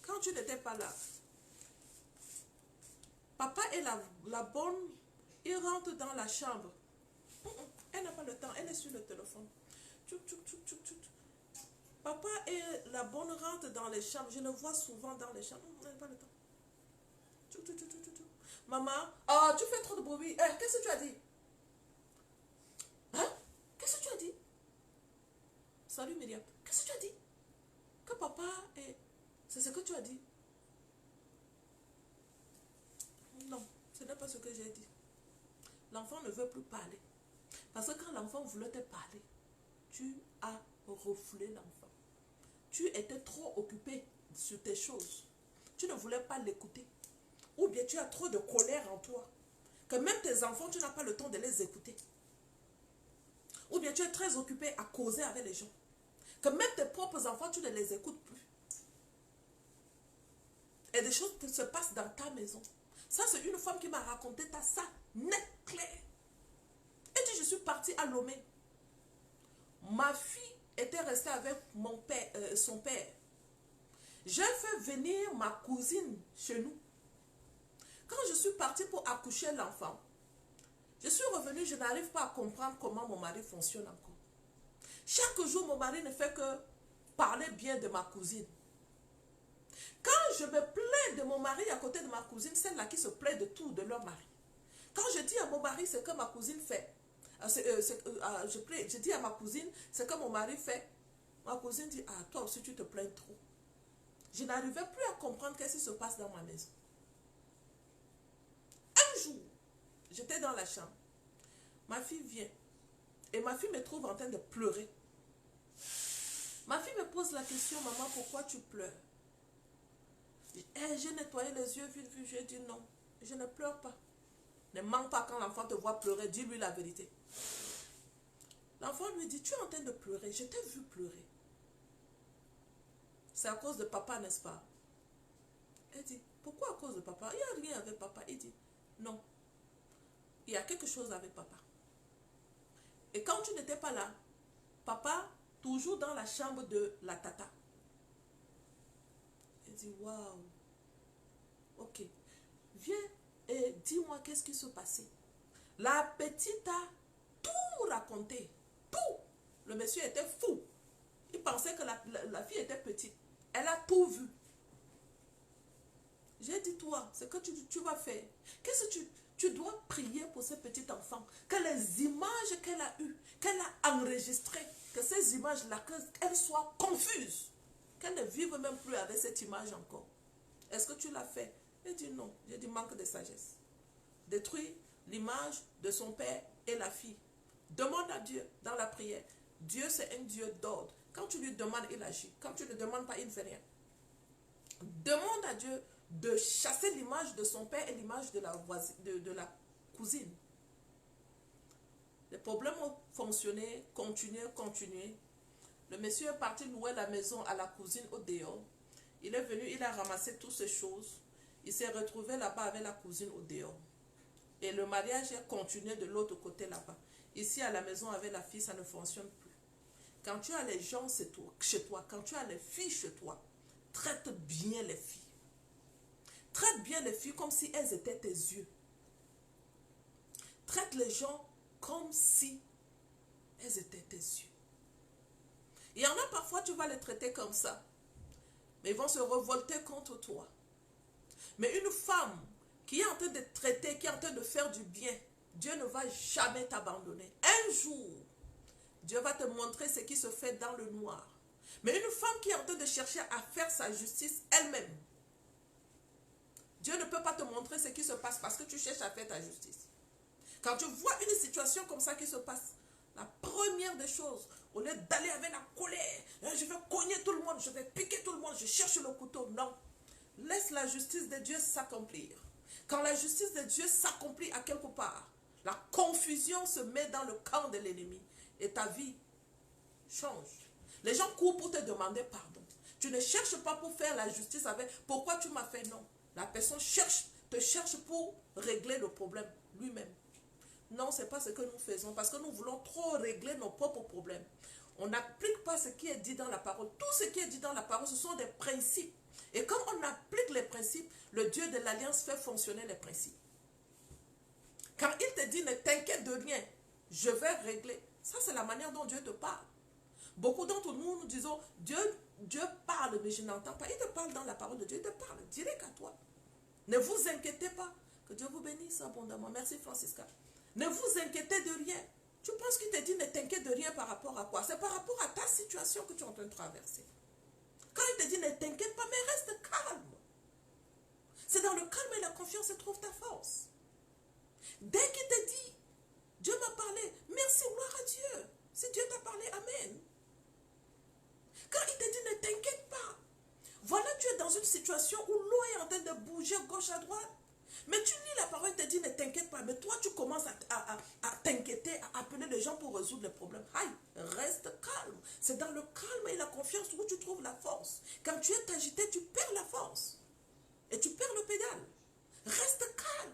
quand tu n'étais pas là, papa et la bonne, ils rentrent dans la chambre. Elle n'a pas le temps, elle est sur le téléphone. Papa et la bonne rentrent dans les chambres. Je le vois souvent dans les chambres. Elle n'a pas le temps. Maman, oh, tu fais trop de bruit. Qu'est-ce que tu as dit? Hein? Qu'est-ce que tu as dit? Salut Myriam. Qu'est-ce que tu as dit? Que papa est... C'est ce que tu as dit? Non, ce n'est pas ce que j'ai dit. L'enfant ne veut plus parler. Parce que quand l'enfant voulait te parler, tu as refoulé l'enfant. Tu étais trop occupé sur tes choses. Tu ne voulais pas l'écouter. Ou bien tu as trop de colère en toi. Que même tes enfants, tu n'as pas le temps de les écouter. Ou bien tu es très occupé à causer avec les gens. Que même tes propres enfants, tu ne les écoutes plus. Et des choses qui se passent dans ta maison. Ça, c'est une femme qui m'a raconté ça, net, clair. Elle dit, je suis partie à Lomé. Ma fille était restée avec son père. J'ai fait venir ma cousine chez nous. Quand je suis partie pour accoucher l'enfant, je suis revenue, je n'arrive pas à comprendre comment mon mari fonctionne encore. Chaque jour, mon mari ne fait que parler bien de ma cousine. Quand je me plains de mon mari à côté de ma cousine, celle-là qui se plaint de tout, de leur mari. Quand je dis à mon mari ce que ma cousine fait, je dis à ma cousine ce que mon mari fait, ma cousine dit, ah, toi aussi tu te plains trop. Je n'arrivais plus à comprendre qu'est-ce qui se passe dans ma maison. Un jour, j'étais dans la chambre. Ma fille vient. Et ma fille me trouve en train de pleurer. Ma fille me pose la question, maman, pourquoi tu pleures? J'ai nettoyé les yeux, vite, j'ai dit non, je ne pleure pas. Ne mens pas quand l'enfant te voit pleurer, dis-lui la vérité. L'enfant lui dit, tu es en train de pleurer, je t'ai vu pleurer. C'est à cause de papa, n'est-ce pas? Elle dit, pourquoi à cause de papa? Il n'y a rien avec papa. Il dit, non, il y a quelque chose avec papa. Et quand tu n'étais pas là, papa, toujours dans la chambre de la tata. Elle dit, waouh, ok, viens et dis-moi qu'est-ce qui se passait. La petite a tout raconté, tout. Le monsieur était fou. Il pensait que la fille était petite. Elle a tout vu. J'ai dit, toi, ce que tu vas faire, qu'est-ce que tu dois prier pour ce petit enfant, que les images qu'elle a eues, qu'elle a enregistrées, que ces images-là, qu'elles soient confuses, qu'elle ne vive même plus avec cette image encore. Est-ce que tu l'as fait? Elle dit non. J'ai dit manque de sagesse. Détruis l'image de son père et la fille. Demande à Dieu dans la prière. Dieu, c'est un Dieu d'ordre. Quand tu lui demandes, il agit. Quand tu ne demandes pas, il ne fait rien. Demande à Dieu de chasser l'image de son père et l'image de la voisine, de la cousine. Les problèmes ont fonctionné, continué. Le monsieur est parti louer la maison à la cousine au dehors. Il est venu, il a ramassé toutes ces choses. Il s'est retrouvé là-bas avec la cousine au dehors. Et le mariage a continué de l'autre côté là-bas. Ici à la maison avec la fille, ça ne fonctionne plus. Quand tu as les gens chez toi, quand tu as les filles chez toi, traite bien les filles. Traite bien les filles comme si elles étaient tes yeux. Traite les gens comme si elles étaient tes yeux. Il y en a parfois, tu vas les traiter comme ça. Mais ils vont se révolter contre toi. Mais une femme qui est en train de traiter, qui est en train de faire du bien, Dieu ne va jamais t'abandonner. Un jour, Dieu va te montrer ce qui se fait dans le noir. Mais une femme qui est en train de chercher à faire sa justice elle-même, Dieu ne peut pas te montrer ce qui se passe parce que tu cherches à faire ta justice. Quand tu vois une situation comme ça qui se passe, la première des choses, au lieu d'aller avec la colère, je vais cogner tout le monde, je vais piquer tout le monde, je cherche le couteau. Non. Laisse la justice de Dieu s'accomplir. Quand la justice de Dieu s'accomplit à quelque part, la confusion se met dans le camp de l'ennemi et ta vie change. Les gens courent pour te demander pardon. Tu ne cherches pas pour faire la justice avec pourquoi tu m'as fait non. La personne te cherche pour régler le problème lui-même. Non, ce n'est pas ce que nous faisons parce que nous voulons trop régler nos propres problèmes. On n'applique pas ce qui est dit dans la parole. Tout ce qui est dit dans la parole, ce sont des principes. Et quand on applique les principes, le Dieu de l'Alliance fait fonctionner les principes. Quand il te dit ne t'inquiète de rien, je vais régler. Ça, c'est la manière dont Dieu te parle. Beaucoup d'entre nous, nous disons, Dieu parle, mais je n'entends pas. Il te parle dans la parole de Dieu, il te parle direct à toi. Ne vous inquiétez pas. Que Dieu vous bénisse abondamment. Merci Francisca. Ne vous inquiétez de rien. Tu penses qu'il te dit ne t'inquiète de rien par rapport à quoi? C'est par rapport à ta situation que tu es en train de traverser. Quand il te dit ne t'inquiète pas, mais reste calme. C'est dans le calme et la confiance que se trouve ta force. Dès qu'il te dit, Dieu m'a parlé, merci, gloire à Dieu. Si Dieu t'a parlé, amen. Quand il te dit ne t'inquiète pas, voilà, tu es dans une situation où l'eau est en train de bouger gauche à droite. Mais tu lis la parole, il te dit ne t'inquiète pas. Mais toi, tu commences à t'inquiéter, à appeler les gens pour résoudre les problèmes. Aïe, reste calme. C'est dans le calme et la confiance où tu trouves la force. Quand tu es agité, tu perds la force. Et tu perds le pédale. Reste calme.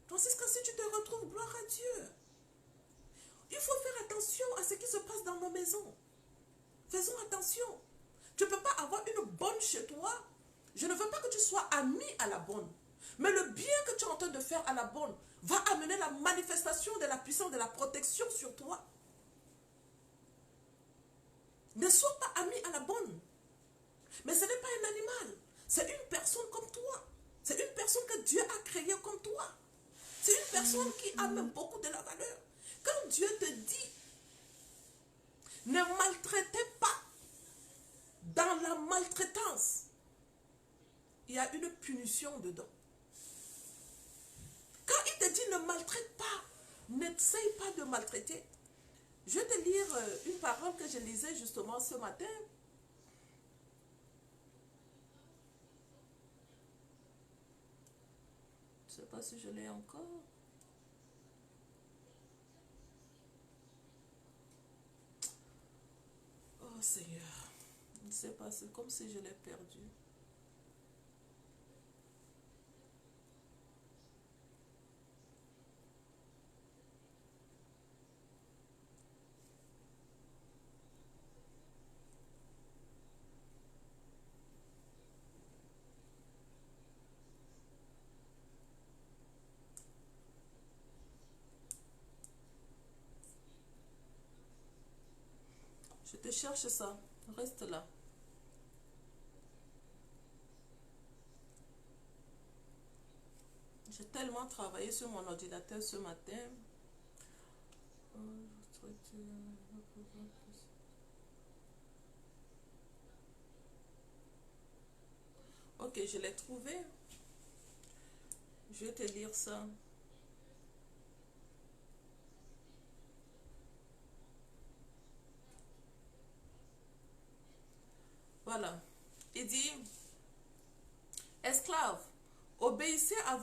Tandis que si tu te retrouves, gloire à Dieu. Il faut faire attention à ce qui se passe dans nos maisons. Faisons attention. Tu ne peux pas avoir une bonne chez toi. Je ne veux pas que tu sois ami à la bonne. Mais le bien que tu es en train de faire à la bonne va amener la manifestation de la puissance, de la protection sur toi. Ne sois pas ami à la bonne. Mais ce n'est pas un animal. C'est une personne comme toi. C'est une personne que Dieu a créée comme toi. C'est une personne qui a même beaucoup de la valeur. Quand Dieu te dit, ne maltraitez pas, dans la maltraitance, il y a une punition dedans. Quand il te dit ne maltraite pas, n'essaye pas de maltraiter. Je vais te lire une parole que je lisais justement ce matin. Je ne sais pas si je l'ai encore. Oh Seigneur, je ne sais pas, c'est comme si je l'ai perdu. Je te cherche ça, reste là. J'ai tellement travaillé sur mon ordinateur ce matin. Ok, je l'ai trouvé. Je vais te lire ça. Voilà. Il dit, esclaves, obéissez à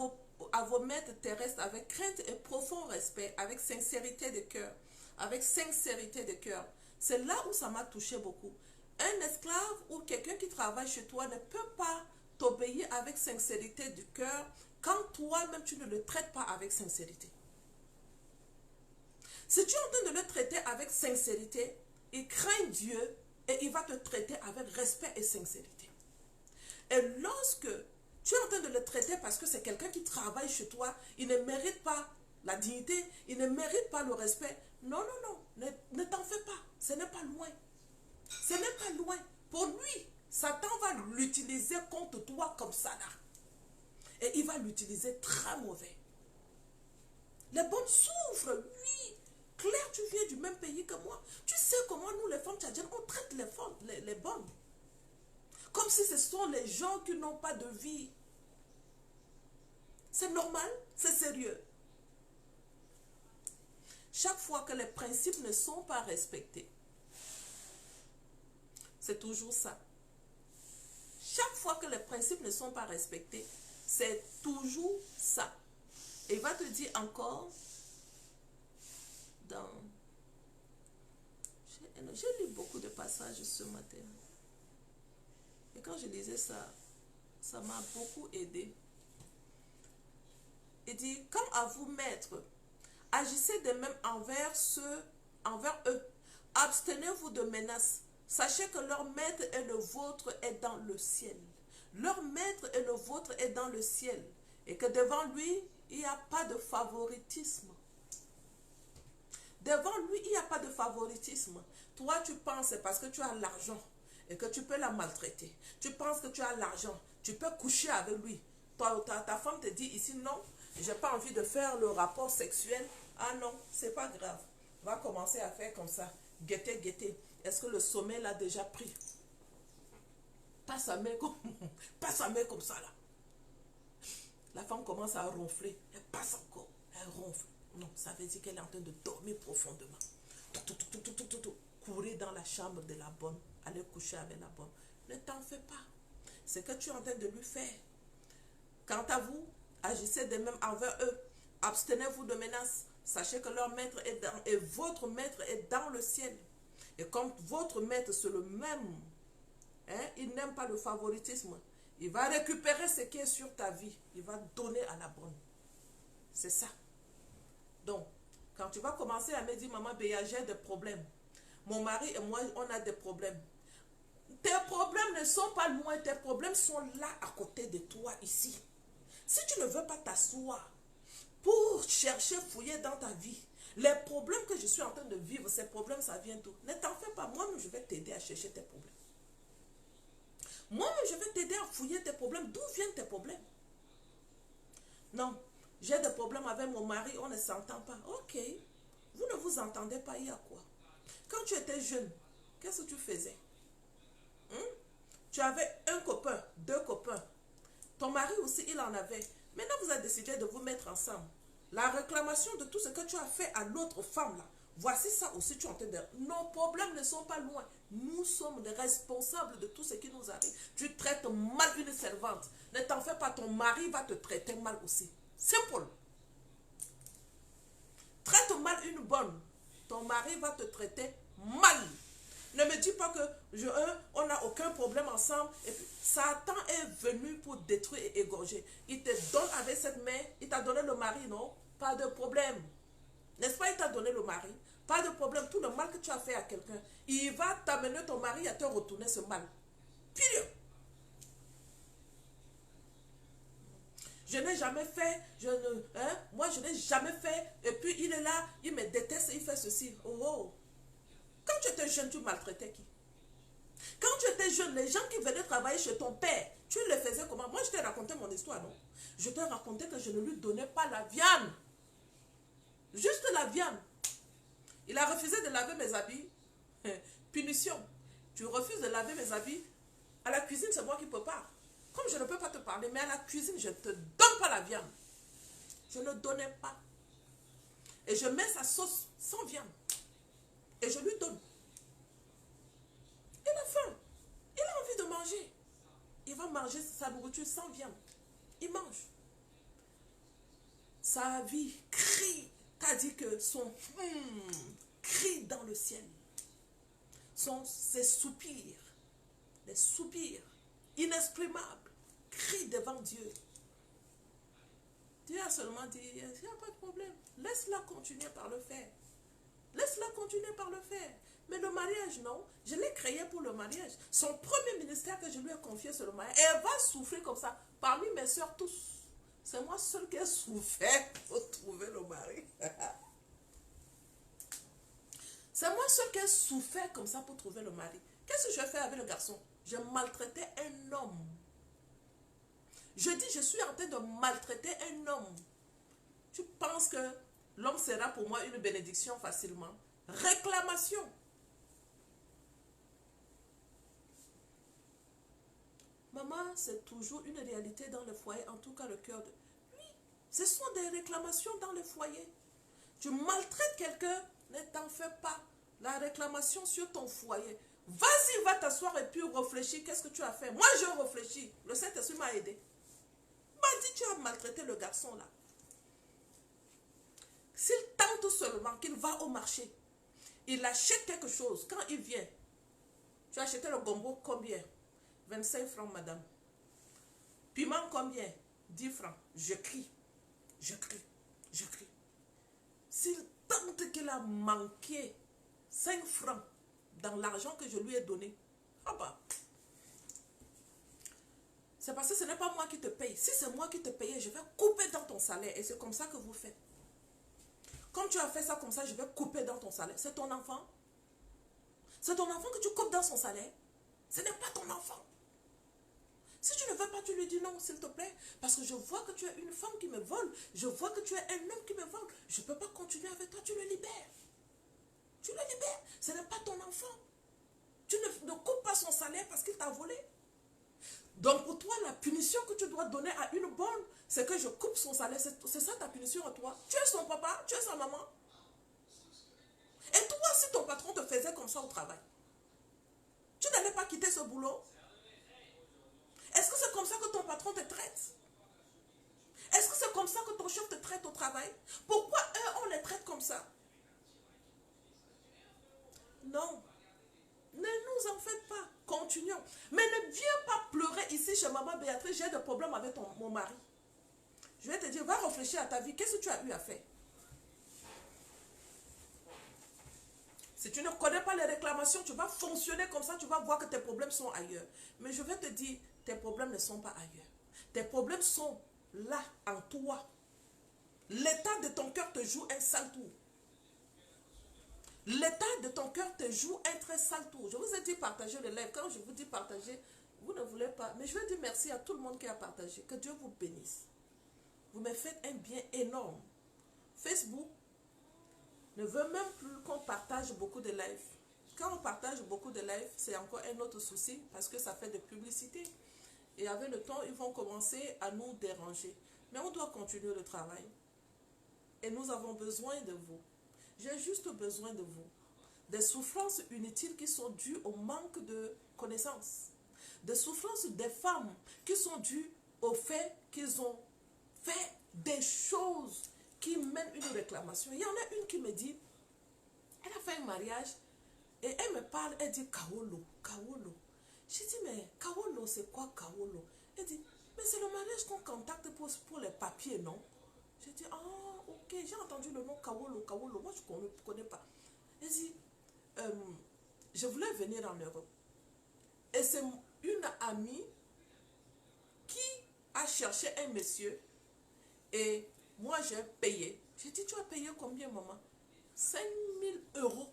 vos maîtres terrestres avec crainte et profond respect, avec sincérité de cœur. Avec sincérité de cœur. C'est là où ça m'a touché beaucoup. Un esclave ou quelqu'un qui travaille chez toi ne peut pas t'obéir avec sincérité du cœur quand toi-même tu ne le traites pas avec sincérité. Si tu es en train de le traiter avec sincérité, il craint Dieu et il va te traiter avec respect et sincérité. Et lorsque tu es en train de le traiter parce que c'est quelqu'un qui travaille chez toi, il ne mérite pas la dignité, il ne mérite pas le respect. Non, non, non, ne t'en fais pas, ce n'est pas loin. Ce n'est pas loin. Pour lui, Satan va l'utiliser contre toi comme ça là. Et il va l'utiliser très mauvais. Les bonnes souffrent, oui. Claire, tu viens du même pays que moi. Tu sais comment nous, les femmes tchadiennes, on traite les bonnes. Comme si ce sont les gens qui n'ont pas de vie. C'est normal, c'est sérieux. Chaque fois que les principes ne sont pas respectés, c'est toujours ça. Chaque fois que les principes ne sont pas respectés, c'est toujours ça. Et il va te dire encore dans... J'ai lu beaucoup de passages ce matin. Et quand je lisais ça, ça m'a beaucoup aidé. Il dit, comme à vous, maîtres, agissez de même envers eux. Abstenez-vous de menaces. Sachez que leur maître et le vôtre est dans le ciel. Leur maître et le vôtre est dans le ciel. Et que devant lui, il n'y a pas de favoritisme. Devant lui, il n'y a pas de favoritisme. Toi, tu penses parce que tu as l'argent et que tu peux la maltraiter. Tu penses que tu as l'argent, tu peux coucher avec lui. Ta femme te dit ici, non, j'ai pas envie de faire le rapport sexuel. Ah non, c'est pas grave. Va commencer à faire comme ça. Guetter, guetter. Est-ce que le sommeil l'a déjà pris? Pas sa main comme ça là. La femme commence à ronfler. Elle passe encore. Elle ronfle. Non, ça veut dire qu'elle est en train de dormir profondément. Courir dans la chambre de la bonne. Aller coucher avec la bonne. Ne t'en fais pas. C'est que tu es en train de lui faire. Quant à vous, agissez de même envers eux. Abstenez-vous de menaces. Sachez que leur maître est dans, et votre maître est dans le ciel. Et comme votre maître, c'est le même, hein, il n'aime pas le favoritisme. Il va récupérer ce qui est sur ta vie. Il va donner à la bonne. C'est ça. Donc, quand tu vas commencer à me dire, maman Béa, j'ai des problèmes. Mon mari et moi, on a des problèmes. Tes problèmes ne sont pas loin. Tes problèmes sont là, à côté de toi, ici. Si tu ne veux pas t'asseoir pour chercher, fouiller dans ta vie, les problèmes que je suis en train de vivre, ces problèmes, ça vient d'où? Ne t'en fais pas. Moi-même, je vais t'aider à chercher tes problèmes. Moi-même, je vais t'aider à fouiller tes problèmes. D'où viennent tes problèmes? Non, j'ai des problèmes avec mon mari, on ne s'entend pas. Ok, vous ne vous entendez pas, il y a quoi? Quand tu étais jeune, qu'est-ce que tu faisais? Tu avais un copain, deux copains. Ton mari aussi, il en avait. Maintenant, vous avez décidé de vous mettre ensemble. La réclamation de tout ce que tu as fait à l'autre femme, là, voici ça aussi, tu es en train de... Nos problèmes ne sont pas loin. Nous sommes les responsables de tout ce qui nous arrive. Tu traites mal une servante. Ne t'en fais pas, ton mari va te traiter mal aussi. Simple. Traite mal une bonne. Ton mari va te traiter mal. Ne me dis pas que on n'a aucun problème ensemble. Et puis, Satan est venu pour détruire et égorger. Il te donne avec cette main. Il t'a donné le mari, non? Pas de problème. N'est-ce pas, il t'a donné le mari? Pas de problème. Tout le mal que tu as fait à quelqu'un, il va t'amener ton mari à te retourner ce mal. Pire. Je n'ai jamais fait, moi je n'ai jamais fait, et puis il est là, il me déteste, il fait ceci. Oh, oh. Quand tu étais jeune, tu maltraitais qui? Quand tu étais jeune, les gens qui venaient travailler chez ton père, tu les faisais comment? Moi, je t'ai raconté mon histoire, non? Je t'ai raconté que je ne lui donnais pas la viande. Juste la viande. Il a refusé de laver mes habits. Punition. Tu refuses de laver mes habits. À la cuisine, c'est moi qui prépare. Comme je ne peux pas te parler, mais à la cuisine, je ne te donne pas la viande. Je ne donnais pas. Et je mets sa sauce sans viande. Et je lui donne. Il a faim. Il a envie de manger. Il va manger sa nourriture sans viande. Il mange. Sa vie crie. T'as dit que son crie dans le ciel. Ses soupirs. Les soupirs inexprimables. Crient devant Dieu. Dieu a seulement dit, il n'y a pas de problème. Laisse-la continuer par le faire. Laisse-la continuer par le faire. Mais le mariage, non. Je l'ai créé pour le mariage. Son premier ministère que je lui ai confié, c'est le mariage. Et elle va souffrir comme ça. Parmi mes soeurs, tous. C'est moi seule qui ai souffert pour trouver le mari. C'est moi seule qui ai souffert comme ça pour trouver le mari. Qu'est-ce que je fais avec le garçon? Je maltraitais un homme. Je dis, je suis en train de maltraiter un homme. Tu penses que l'homme sera pour moi une bénédiction facilement? Réclamation. Maman, c'est toujours une réalité dans le foyer, en tout cas le cœur de... Oui, ce sont des réclamations dans le foyer. Tu maltraites quelqu'un, ne t'en fais pas. La réclamation sur ton foyer. Vas-y, va t'asseoir et puis réfléchis. Qu'est-ce que tu as fait? Moi, je réfléchis. Le Saint-Esprit m'a aidé. M'a dit, tu as maltraité le garçon là. S'il tente seulement qu'il va au marché, il achète quelque chose. Quand il vient, tu as acheté le gombo combien? 25 francs, madame. Piment combien? 10 francs. Je crie. Je crie. Je crie. S'il tente qu'il a manqué 5 francs dans l'argent que je lui ai donné, ah bah, c'est parce que ce n'est pas moi qui te paye. Si c'est moi qui te paye, je vais couper dans ton salaire. Et c'est comme ça que vous faites. Comme tu as fait ça comme ça, je vais couper dans ton salaire. C'est ton enfant. C'est ton enfant que tu coupes dans son salaire. Ce n'est pas ton enfant. Si tu ne veux pas, tu lui dis non, s'il te plaît. Parce que je vois que tu es une femme qui me vole. Je vois que tu es un homme qui me vole. Je ne peux pas continuer avec toi. Tu le libères. Tu le libères. Ce n'est pas ton enfant. Tu ne coupes pas son salaire parce qu'il t'a volé. Donc pour toi, la punition que tu dois donner à une bonne, c'est que je coupe son salaire. C'est ça ta punition à toi. Tu es son papa, tu es sa maman. Et toi, si ton patron te faisait comme ça au travail, tu n'allais pas quitter ce boulot? Est-ce que c'est comme ça que ton patron te traite? Est-ce que c'est comme ça que ton chef te traite au travail? Pourquoi eux, on les traite comme ça? Non. Ne nous en faites pas. Continuons. Mais ne viens pas pleurer ici chez maman Béatrice. J'ai des problèmes avec mon mari. Je vais te dire, va réfléchir à ta vie. Qu'est-ce que tu as eu à faire? Si tu ne connais pas les réclamations, tu vas fonctionner comme ça. Tu vas voir que tes problèmes sont ailleurs. Mais je vais te dire, tes problèmes ne sont pas ailleurs. Tes problèmes sont là, en toi. L'état de ton cœur te joue un sale tour. L'état de ton cœur te joue un très sale tour. Je vous ai dit partager le live. Quand je vous dis partager, vous ne voulez pas. Mais je vais dire merci à tout le monde qui a partagé. Que Dieu vous bénisse. Vous me faites un bien énorme. Facebook ne veut même plus qu'on partage beaucoup de lives. Quand on partage beaucoup de lives, c'est encore un autre souci parce que ça fait de publicité. Et avec le temps, ils vont commencer à nous déranger. Mais on doit continuer le travail. Et nous avons besoin de vous. J'ai juste besoin de vous. Des souffrances inutiles qui sont dues au manque de connaissances. Des souffrances des femmes qui sont dues au fait qu'ils ont fait des choses qui mènent une réclamation. Il y en a une qui me dit, elle a fait un mariage et elle me parle, elle dit Kaolo, Kaolo. Je dis, mais Kaolo, c'est quoi Kaolo? Elle dit, mais c'est le mariage qu'on contacte pour les papiers, non? Je dis, ah, ok, j'ai entendu le nom Kaolo, Kaolo. Moi, je ne connais pas. Elle dit, je voulais venir en Europe. Et c'est une amie qui a cherché un monsieur. Et moi, j'ai payé. J'ai dit, tu as payé combien, maman? 5 000 €.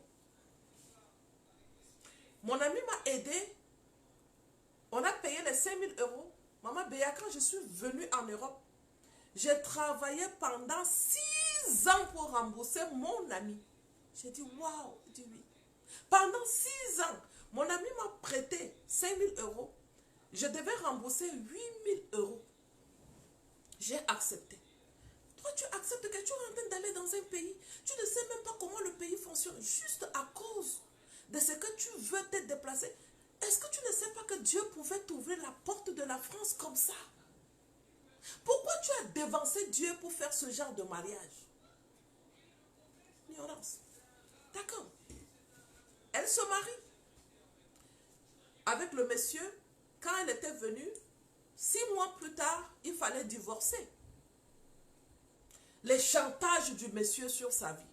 Mon ami m'a aidé. On a payé les 5 000 €. Maman Béa, quand je suis venue en Europe, j'ai travaillé pendant 6 ans pour rembourser mon ami. J'ai dit, waouh, il dit oui. Pendant 6 ans, mon ami m'a prêté 5 000 €. Je devais rembourser 8 000 €. J'ai accepté. Toi, tu acceptes que tu es en train d'aller dans un pays. Tu ne sais même pas comment le pays fonctionne. Juste à cause de ce que tu veux te déplacer. Est-ce que tu ne sais pas que Dieu pouvait t'ouvrir la porte de la France comme ça? Pourquoi tu as dévancé Dieu pour faire ce genre de mariage? Ignorance. D'accord. Elle se marie avec le monsieur. Quand elle était venue, 6 mois plus tard, il fallait divorcer. Les chantages du monsieur sur sa vie.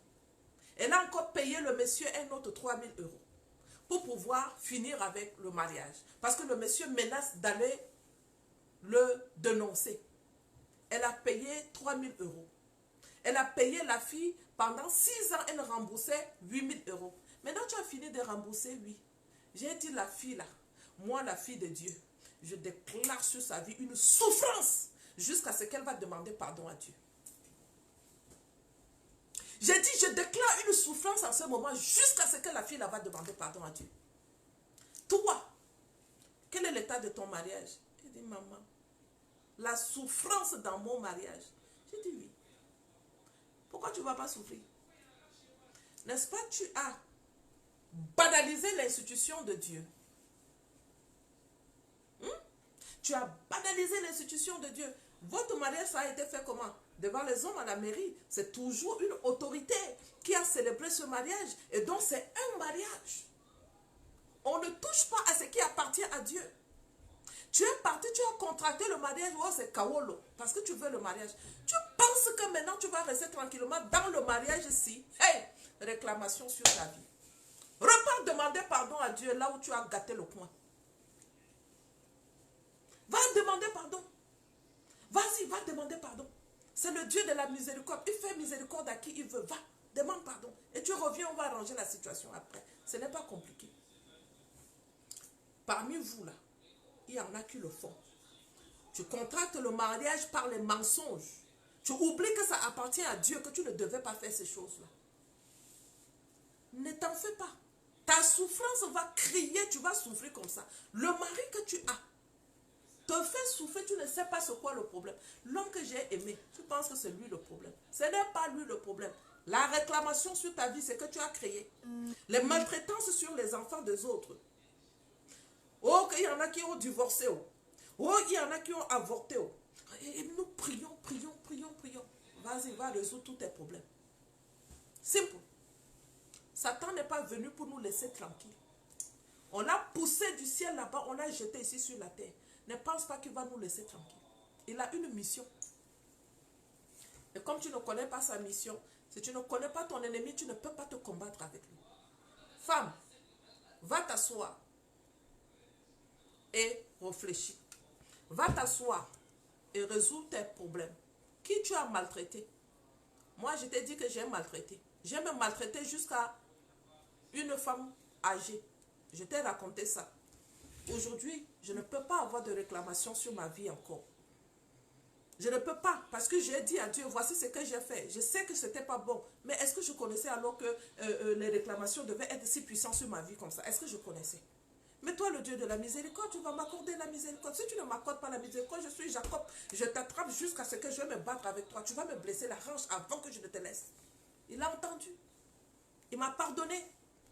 Elle a encore payé le monsieur un autre 3 000 € pour pouvoir finir avec le mariage. Parce que le monsieur menace d'aller le dénoncer. Elle a payé 3 000 €. Elle a payé la fille pendant 6 ans, elle remboursait 8 000 €. Maintenant, tu as fini de rembourser, oui. J'ai dit la fille là, moi la fille de Dieu, je déclare sur sa vie une souffrance jusqu'à ce qu'elle va demander pardon à Dieu. J'ai dit, je déclare une souffrance en ce moment jusqu'à ce que la fille là va demander pardon à Dieu. Toi, quel est l'état de ton mariage? Elle dit, maman, la souffrance dans mon mariage. J'ai dit, oui. Pourquoi tu ne vas pas souffrir? N'est-ce pas, tu as banalisé l'institution de Dieu. Tu as banalisé l'institution de Dieu. Votre mariage, ça a été fait comment? Devant les hommes à la mairie. C'est toujours une autorité qui a célébré ce mariage. Et donc, c'est un mariage. On ne touche pas à ce qui appartient à Dieu. Tu es parti, tu as contracté le mariage. Oh, c'est Kawolo. Parce que tu veux le mariage. Tu penses que maintenant, tu vas rester tranquillement dans le mariage ici. Hey, réclamation sur ta vie. Repars demander pardon à Dieu là où tu as gâté le coin. Va demander pardon. Vas-y, va demander pardon. C'est le Dieu de la miséricorde. Il fait miséricorde à qui il veut. Va, demande pardon. Et tu reviens, on va arranger la situation après. Ce n'est pas compliqué. Parmi vous là, il y en a qui le font. Tu contractes le mariage par les mensonges. Tu oublies que ça appartient à Dieu, que tu ne devais pas faire ces choses-là. Ne t'en fais pas. Ta souffrance va crier, tu vas souffrir comme ça. Le mari que tu as te fait souffrir, tu ne sais pas c'est quoi le problème. L'homme que j'ai aimé, tu penses que c'est lui le problème. Ce n'est pas lui le problème. La réclamation sur ta vie, c'est que tu as créé. Les maltraitances sur les enfants des autres. Oh, il y en a qui ont divorcé. Oh, il y en a qui ont avorté. Et nous prions, prions, prions, prions. Vas-y, va résoudre tous tes problèmes. Simple. Satan n'est pas venu pour nous laisser tranquilles. On l'a poussé du ciel là-bas, on l'a jeté ici sur la terre. Ne pense pas qu'il va nous laisser tranquilles. Il a une mission. Et comme tu ne connais pas sa mission, si tu ne connais pas ton ennemi, tu ne peux pas te combattre avec lui. Femme, va t'asseoir et réfléchis. Va t'asseoir et résous tes problèmes. Qui tu as maltraité? Moi, je t'ai dit que j'ai maltraité. J'ai même maltraité jusqu'à une femme âgée. Je t'ai raconté ça. Aujourd'hui, je ne peux pas avoir de réclamation sur ma vie encore. Je ne peux pas, parce que j'ai dit à Dieu, voici ce que j'ai fait. Je sais que ce n'était pas bon. Mais est-ce que je connaissais alors que les réclamations devaient être si puissantes sur ma vie comme ça? Est-ce que je connaissais? Mais toi, le Dieu de la miséricorde, tu vas m'accorder la miséricorde. Si tu ne m'accordes pas la miséricorde, je suis Jacob. Je t'attrape jusqu'à ce que je vais me battre avec toi. Tu vas me blesser la hanche avant que je ne te laisse. Il a entendu. Il m'a pardonné.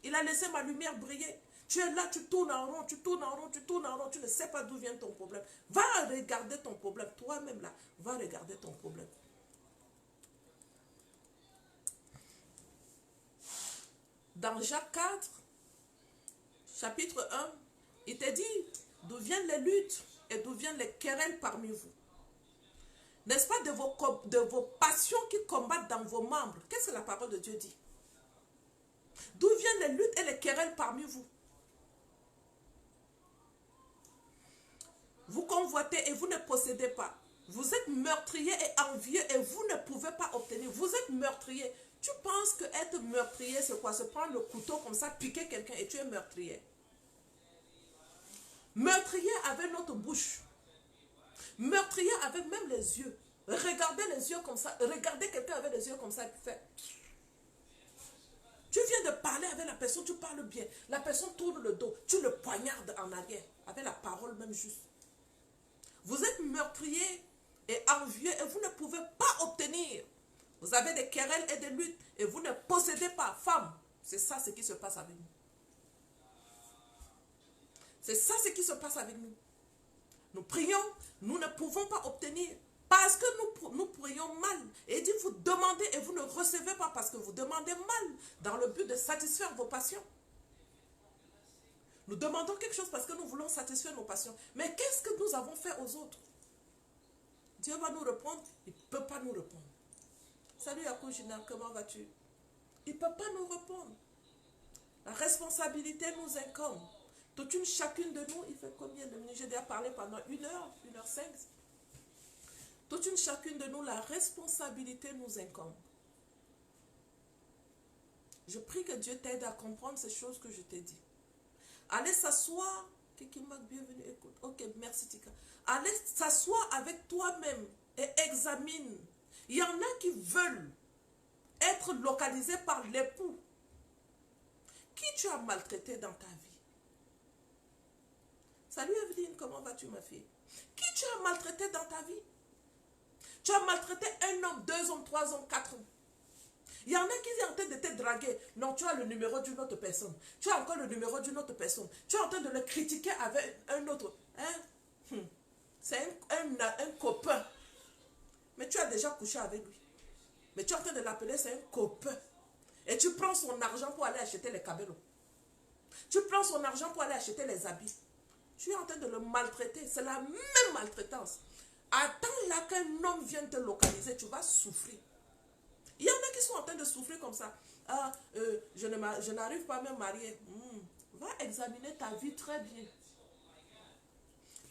Il a laissé ma lumière briller. Tu es là, tu tournes en rond, tu tournes en rond, tu tournes en rond. Tu ne sais pas d'où vient ton problème. Va regarder ton problème. Toi-même là, va regarder ton problème. Dans Jacques 4, chapitre 1, il te dit d'où viennent les luttes et d'où viennent les querelles parmi vous. N'est-ce pas de vos passions qui combattent dans vos membres? Qu'est-ce que la parole de Dieu dit? D'où viennent les luttes et les querelles parmi vous? Vous convoitez et vous ne possédez pas. Vous êtes meurtrier et envieux et vous ne pouvez pas obtenir. Vous êtes meurtrier. Tu penses que être meurtrier, c'est quoi? Se prendre le couteau comme ça, piquer quelqu'un et tu es meurtrier. Meurtrier avec notre bouche. Meurtrier avec même les yeux. Regardez les yeux comme ça. Regardez quelqu'un avec les yeux comme ça et puis fait. Tu viens de parler avec la personne, tu parles bien. La personne tourne le dos. Tu le poignardes en arrière. Avec la parole même juste. Vous êtes meurtrier et envieux et vous ne pouvez pas obtenir. Vous avez des querelles et des luttes et vous ne possédez pas. Femme, c'est ça ce qui se passe avec nous. C'est ça ce qui se passe avec nous. Nous prions, nous ne pouvons pas obtenir parce que nous prions mal. Et dit, vous demandez et vous ne recevez pas parce que vous demandez mal dans le but de satisfaire vos passions. Nous demandons quelque chose parce que nous voulons satisfaire nos passions. Mais qu'est-ce que nous avons fait aux autres? Dieu va nous répondre, il ne peut pas nous répondre. Salut Yakoujina, comment vas-tu? Il ne peut pas nous répondre. La responsabilité nous incombe. Toute une chacune de nous, il fait combien de minutes? J'ai déjà parlé pendant 1h05. Toute une chacune de nous, la responsabilité nous incombe. Je prie que Dieu t'aide à comprendre ces choses que je t'ai dit. Allez s'asseoir. Bienvenue, écoute. Ok, merci Tika. Allez s'asseoir avec toi-même et examine. Il y en a qui veulent être localisés par l'époux. Qui tu as maltraité dans ta vie? Salut Evelyne, comment vas-tu ma fille? Qui tu as maltraité dans ta vie? Tu as maltraité un homme, 2 hommes, 3 hommes, 4 hommes. Il y en a qui sont en train de te draguer. Non, tu as le numéro d'une autre personne. Tu as encore le numéro d'une autre personne. Tu es en train de le critiquer avec un autre. Hein? C'est un copain. Mais tu as déjà couché avec lui. Mais tu es en train de l'appeler, c'est un copain. Et tu prends son argent pour aller acheter les cabelos. Tu prends son argent pour aller acheter les habits. Tu es en train de le maltraiter. C'est la même maltraitance. Attends là qu'un homme vienne te localiser, tu vas souffrir. Il y en a qui sont en train de souffrir comme ça. Ah, je n'arrive pas à me marier. Va examiner ta vie très bien.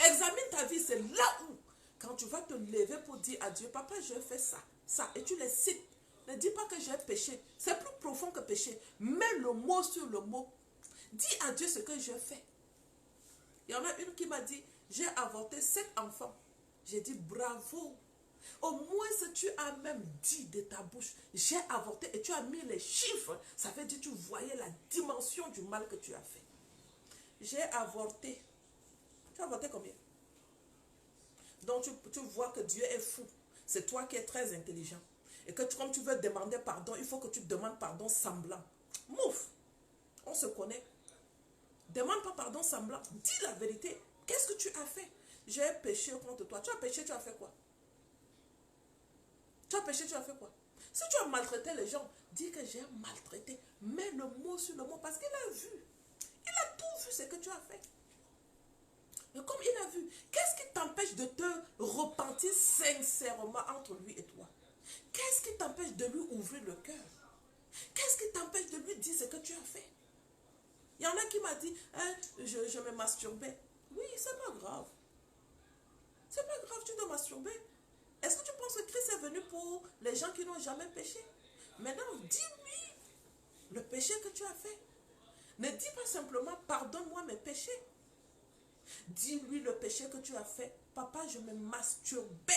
Examine ta vie, c'est là où, quand tu vas te lever pour dire à Dieu, papa, je fais ça, ça, et tu les cites. Ne dis pas que j'ai péché. C'est plus profond que péché. Mets le mot sur le mot. Dis à Dieu ce que je fais. Il y en a une qui m'a dit, j'ai avorté 7 enfants. J'ai dit, bravo. Au moins, si tu as même dit de ta bouche, j'ai avorté et tu as mis les chiffres, ça veut dire que tu voyais la dimension du mal que tu as fait. J'ai avorté. Tu as avorté combien? Donc, tu vois que Dieu est fou. C'est toi qui es très intelligent. Et que comme tu veux demander pardon, il faut que tu demandes pardon semblant. Mouf. On se connaît. Demande pas pardon semblant. Dis la vérité. Qu'est-ce que tu as fait? J'ai péché contre toi. Tu as péché, tu as fait quoi? Tu as péché, tu as fait quoi? Si tu as maltraité les gens, dis que j'ai maltraité. Mets le mot sur le mot parce qu'il a vu. Il a tout vu ce que tu as fait. Mais comme il a vu, qu'est-ce qui t'empêche de te repentir sincèrement entre lui et toi? Qu'est-ce qui t'empêche de lui ouvrir le cœur? Qu'est-ce qui t'empêche de lui dire ce que tu as fait? Il y en a qui m'a dit, hein, je me masturbais. Oui, c'est pas grave. C'est pas grave, tu dois masturber. Est-ce que tu penses que Christ est venu pour les gens qui n'ont jamais péché? Maintenant, dis-lui le péché que tu as fait. Ne dis pas simplement, pardonne-moi mes péchés. Dis-lui le péché que tu as fait. Papa, je me masturbais.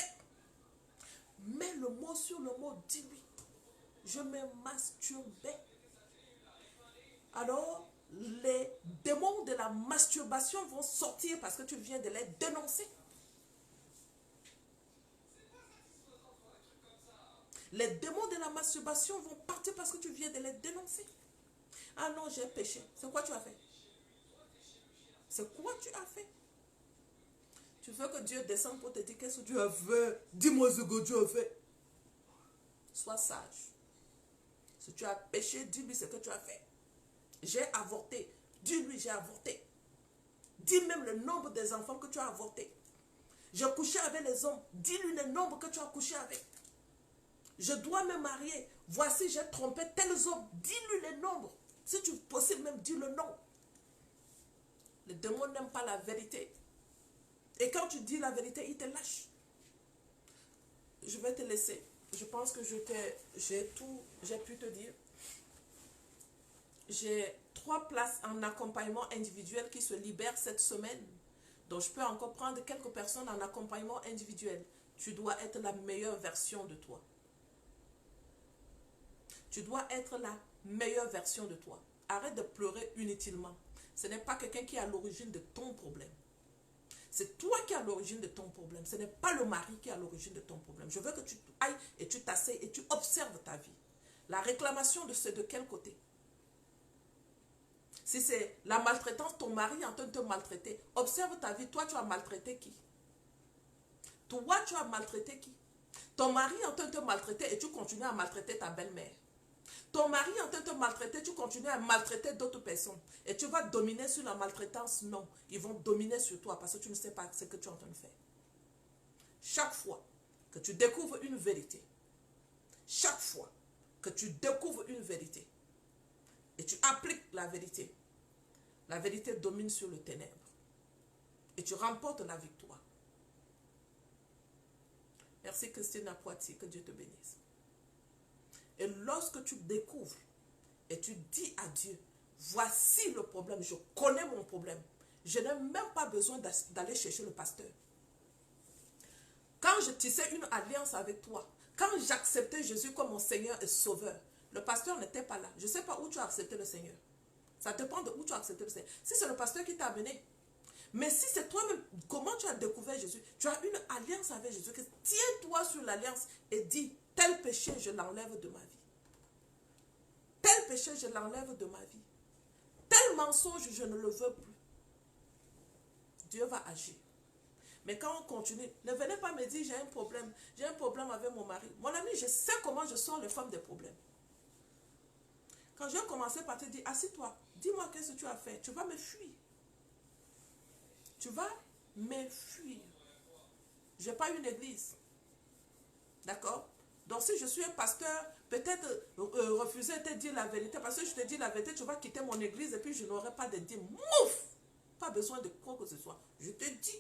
Mets le mot sur le mot, dis-lui. Je me masturbais. Alors, les démons de la masturbation vont sortir parce que tu viens de les dénoncer. Les démons de la masturbation vont partir parce que tu viens de les dénoncer. Ah non, j'ai péché. C'est quoi tu as fait? C'est quoi tu as fait? Tu veux que Dieu descende pour te dire qu'est-ce que tu as fait? Dis-moi ce que tu as fait. Sois sage. Si tu as péché, dis-lui ce que tu as fait. J'ai avorté. Dis-lui j'ai avorté. Dis même le nombre des enfants que tu as avortés. J'ai couché avec les hommes. Dis-lui le nombre que tu as couché avec. Je dois me marier. Voici, j'ai trompé tels hommes. Dis-lui les nombres. Si tu possible, même dis le nom. Les démons n'aiment pas la vérité. Et quand tu dis la vérité, ils te lâchent. Je vais te laisser. Je pense que j'ai pu te dire. J'ai 3 places en accompagnement individuel qui se libèrent cette semaine. Donc, je peux encore prendre quelques personnes en accompagnement individuel. Tu dois être la meilleure version de toi. Tu dois être la meilleure version de toi. Arrête de pleurer inutilement. Ce n'est pas quelqu'un qui est à l'origine de ton problème. C'est toi qui es à l'origine de ton problème. Ce n'est pas le mari qui est à l'origine de ton problème. Je veux que tu ailles et tu t'asseyes et tu observes ta vie. La réclamation c'est de quel côté? Si c'est la maltraitance, ton mari est en train de te maltraiter, observe ta vie. Toi, tu as maltraité qui? Toi, tu as maltraité qui? Ton mari est en train de te maltraiter et tu continues à maltraiter ta belle-mère. Ton mari est en train de te maltraiter, tu continues à maltraiter d'autres personnes. Et tu vas dominer sur la maltraitance? Non. Ils vont dominer sur toi parce que tu ne sais pas ce que tu es en train de faire. Chaque fois que tu découvres une vérité, chaque fois que tu découvres une vérité et tu appliques la vérité domine sur le ténèbre. Et tu remportes la victoire. Merci Christine Apoiti, que Dieu te bénisse. Et lorsque tu découvres et tu dis à Dieu, voici le problème, je connais mon problème. Je n'ai même pas besoin d'aller chercher le pasteur. Quand je tissais une alliance avec toi, quand j'acceptais Jésus comme mon Seigneur et Sauveur, le pasteur n'était pas là. Je ne sais pas où tu as accepté le Seigneur. Ça dépend de où tu as accepté le Seigneur. Si c'est le pasteur qui t'a amené. Mais si c'est toi-même, comment tu as découvert Jésus? Tu as une alliance avec Jésus. Tiens-toi sur l'alliance et dis, tel péché, je l'enlève de ma vie. Tel péché, je l'enlève de ma vie. Tel mensonge, je ne le veux plus. Dieu va agir. Mais quand on continue, ne venez pas me dire, j'ai un problème avec mon mari. Mon ami, je sais comment je sors les femmes des problèmes. Quand je vais commencer par te dire, assis-toi, dis-moi qu'est-ce que tu as fait. Tu vas me fuir. Tu vas me fuir. Je n'ai pas une église. D'accord? Donc si je suis un pasteur, peut-être refuser de te dire la vérité. Parce que je te dis la vérité, tu vas quitter mon église et puis je n'aurai pas de dire, mouf! Pas besoin de quoi que ce soit. Je te dis.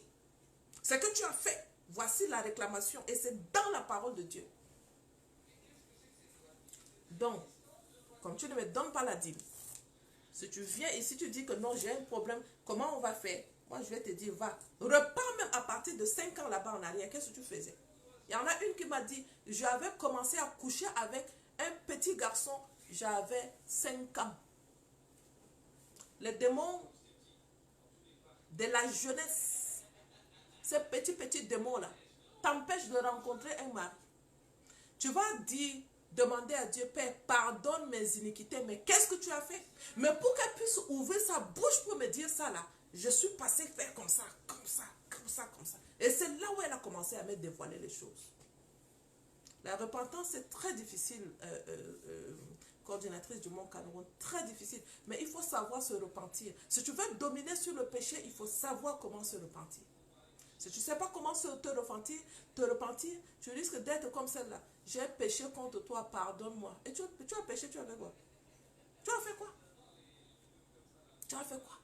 Ce que tu as fait, voici la réclamation. Et c'est dans la parole de Dieu. Donc, comme tu ne me donnes pas la dîme, si tu viens et si tu dis que non, j'ai un problème, comment on va faire? Moi, je vais te dire, va. Repars même à partir de 5 ans là-bas en arrière. Qu'est-ce que tu faisais? Il y en a une qui m'a dit, j'avais commencé à coucher avec un petit garçon, j'avais 5 ans. Les démons de la jeunesse, ces petits démons-là, t'empêchent de rencontrer un mari. Tu vas dire, demander à Dieu, Père, pardonne mes iniquités, mais qu'est-ce que tu as fait? Mais pour qu'elle puisse ouvrir sa bouche pour me dire ça là, je suis passé faire comme ça, comme ça, comme ça, comme ça. Et c'est là où elle a commencé à me dévoiler les choses. La repentance, c'est très difficile, coordinatrice du Mont Cameroun, très difficile. Mais il faut savoir se repentir. Si tu veux dominer sur le péché, il faut savoir comment se repentir. Si tu ne sais pas comment te repentir, tu risques d'être comme celle-là. J'ai péché contre toi, pardonne-moi. Et tu as péché, tu as fait quoi? Tu as fait quoi? Tu as fait quoi?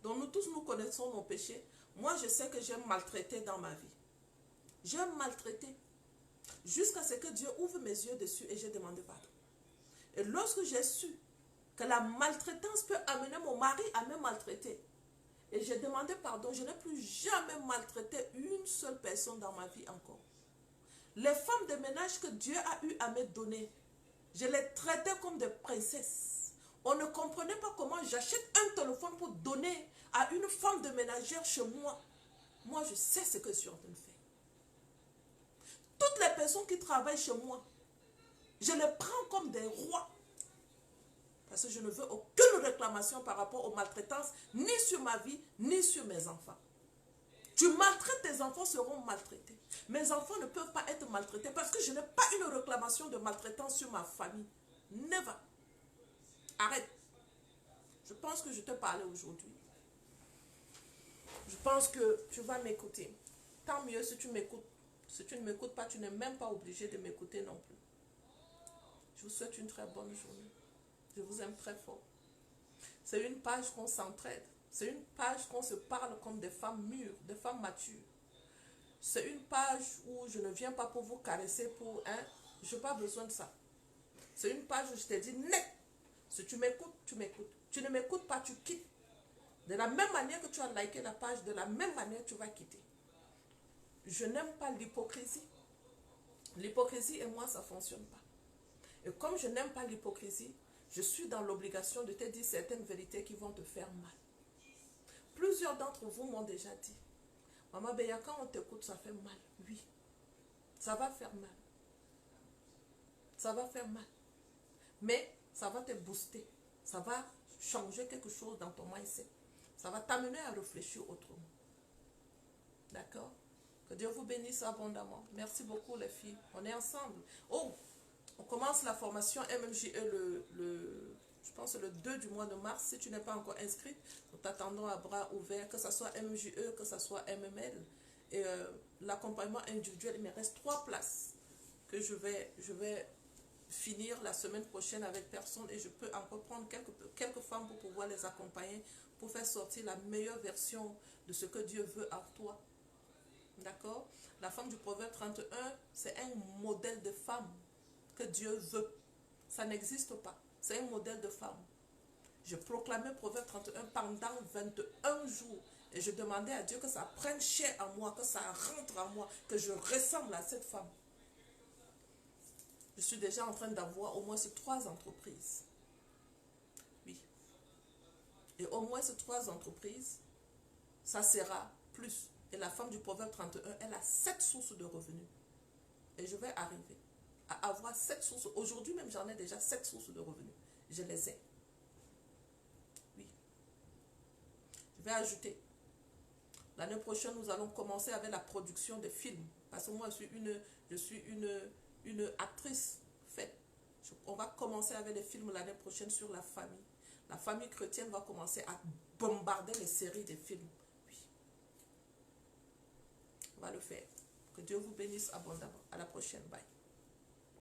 Donc nous tous, nous connaissons nos péchés. Moi, je sais que j'ai maltraité dans ma vie. J'ai maltraité. Jusqu'à ce que Dieu ouvre mes yeux dessus et j'ai demandé pardon. Et lorsque j'ai su que la maltraitance peut amener mon mari à me maltraiter, et j'ai demandé pardon, je n'ai plus jamais maltraité une seule personne dans ma vie encore. Les femmes de ménage que Dieu a eu à me donner, je les traitais comme des princesses. On ne comprenait pas comment j'achète un téléphone pour donner à une femme de ménagère chez moi. Moi, je sais ce que je suis en train de faire. Toutes les personnes qui travaillent chez moi, je les prends comme des rois. Parce que je ne veux aucune réclamation par rapport aux maltraitances, ni sur ma vie, ni sur mes enfants. Tu maltraites, tes enfants seront maltraités. Mes enfants ne peuvent pas être maltraités parce que je n'ai pas une réclamation de maltraitance sur ma famille. Never. Arrête. Je pense que je te parlais aujourd'hui. Je pense que tu vas m'écouter. Tant mieux si tu m'écoutes. Si tu ne m'écoutes pas, tu n'es même pas obligé de m'écouter non plus. Je vous souhaite une très bonne journée. Je vous aime très fort. C'est une page qu'on s'entraide. C'est une page qu'on se parle comme des femmes mûres, des femmes matures. C'est une page où je ne viens pas pour vous caresser pour un... Je n'ai pas besoin de ça. C'est une page où je te dis net. Si tu m'écoutes, tu m'écoutes. Tu ne m'écoutes pas, tu quittes. De la même manière que tu as liké la page, de la même manière tu vas quitter. Je n'aime pas l'hypocrisie. L'hypocrisie et moi, ça ne fonctionne pas. Et comme je n'aime pas l'hypocrisie, je suis dans l'obligation de te dire certaines vérités qui vont te faire mal. Plusieurs d'entre vous m'ont déjà dit, Maman Béa, quand on t'écoute, ça fait mal. Oui, ça va faire mal. Ça va faire mal. Mais ça va te booster. Ça va changer quelque chose dans ton mindset. Ça va t'amener à réfléchir autrement. D'accord? Que Dieu vous bénisse abondamment. Merci beaucoup les filles. On est ensemble. Oh, on commence la formation MMJE je pense le 2 du mois de mars. Si tu n'es pas encore inscrite, nous t'attendons à bras ouverts, que ce soit MMJE, que ce soit MML. Et l'accompagnement individuel, il me reste 3 places que je vais finir la semaine prochaine avec personne et je peux encore prendre quelques femmes pour pouvoir les accompagner, pour faire sortir la meilleure version de ce que Dieu veut à toi. D'accord? La femme du Proverbe 31, c'est un modèle de femme que Dieu veut. Ça n'existe pas. C'est un modèle de femme. Je proclamais Proverbe 31 pendant 21 jours. Et je demandais à Dieu que ça prenne chair à moi, que ça rentre à moi, que je ressemble à cette femme. Je suis déjà en train d'avoir au moins ces 3 entreprises. Oui. Et au moins ces 3 entreprises, ça sera plus. Et la femme du Proverbe 31, elle a 7 sources de revenus. Et je vais arriver à avoir 7 sources. Aujourd'hui même, j'en ai déjà 7 sources de revenus. Je les ai. Oui. Je vais ajouter. L'année prochaine, nous allons commencer avec la production de films. Parce que moi, je suis une actrice faite. On va commencer avec les films l'année prochaine sur la famille. La famille chrétienne va commencer à bombarder les séries de films. Oui. On va le faire. Que Dieu vous bénisse abondamment. À la prochaine. Bye.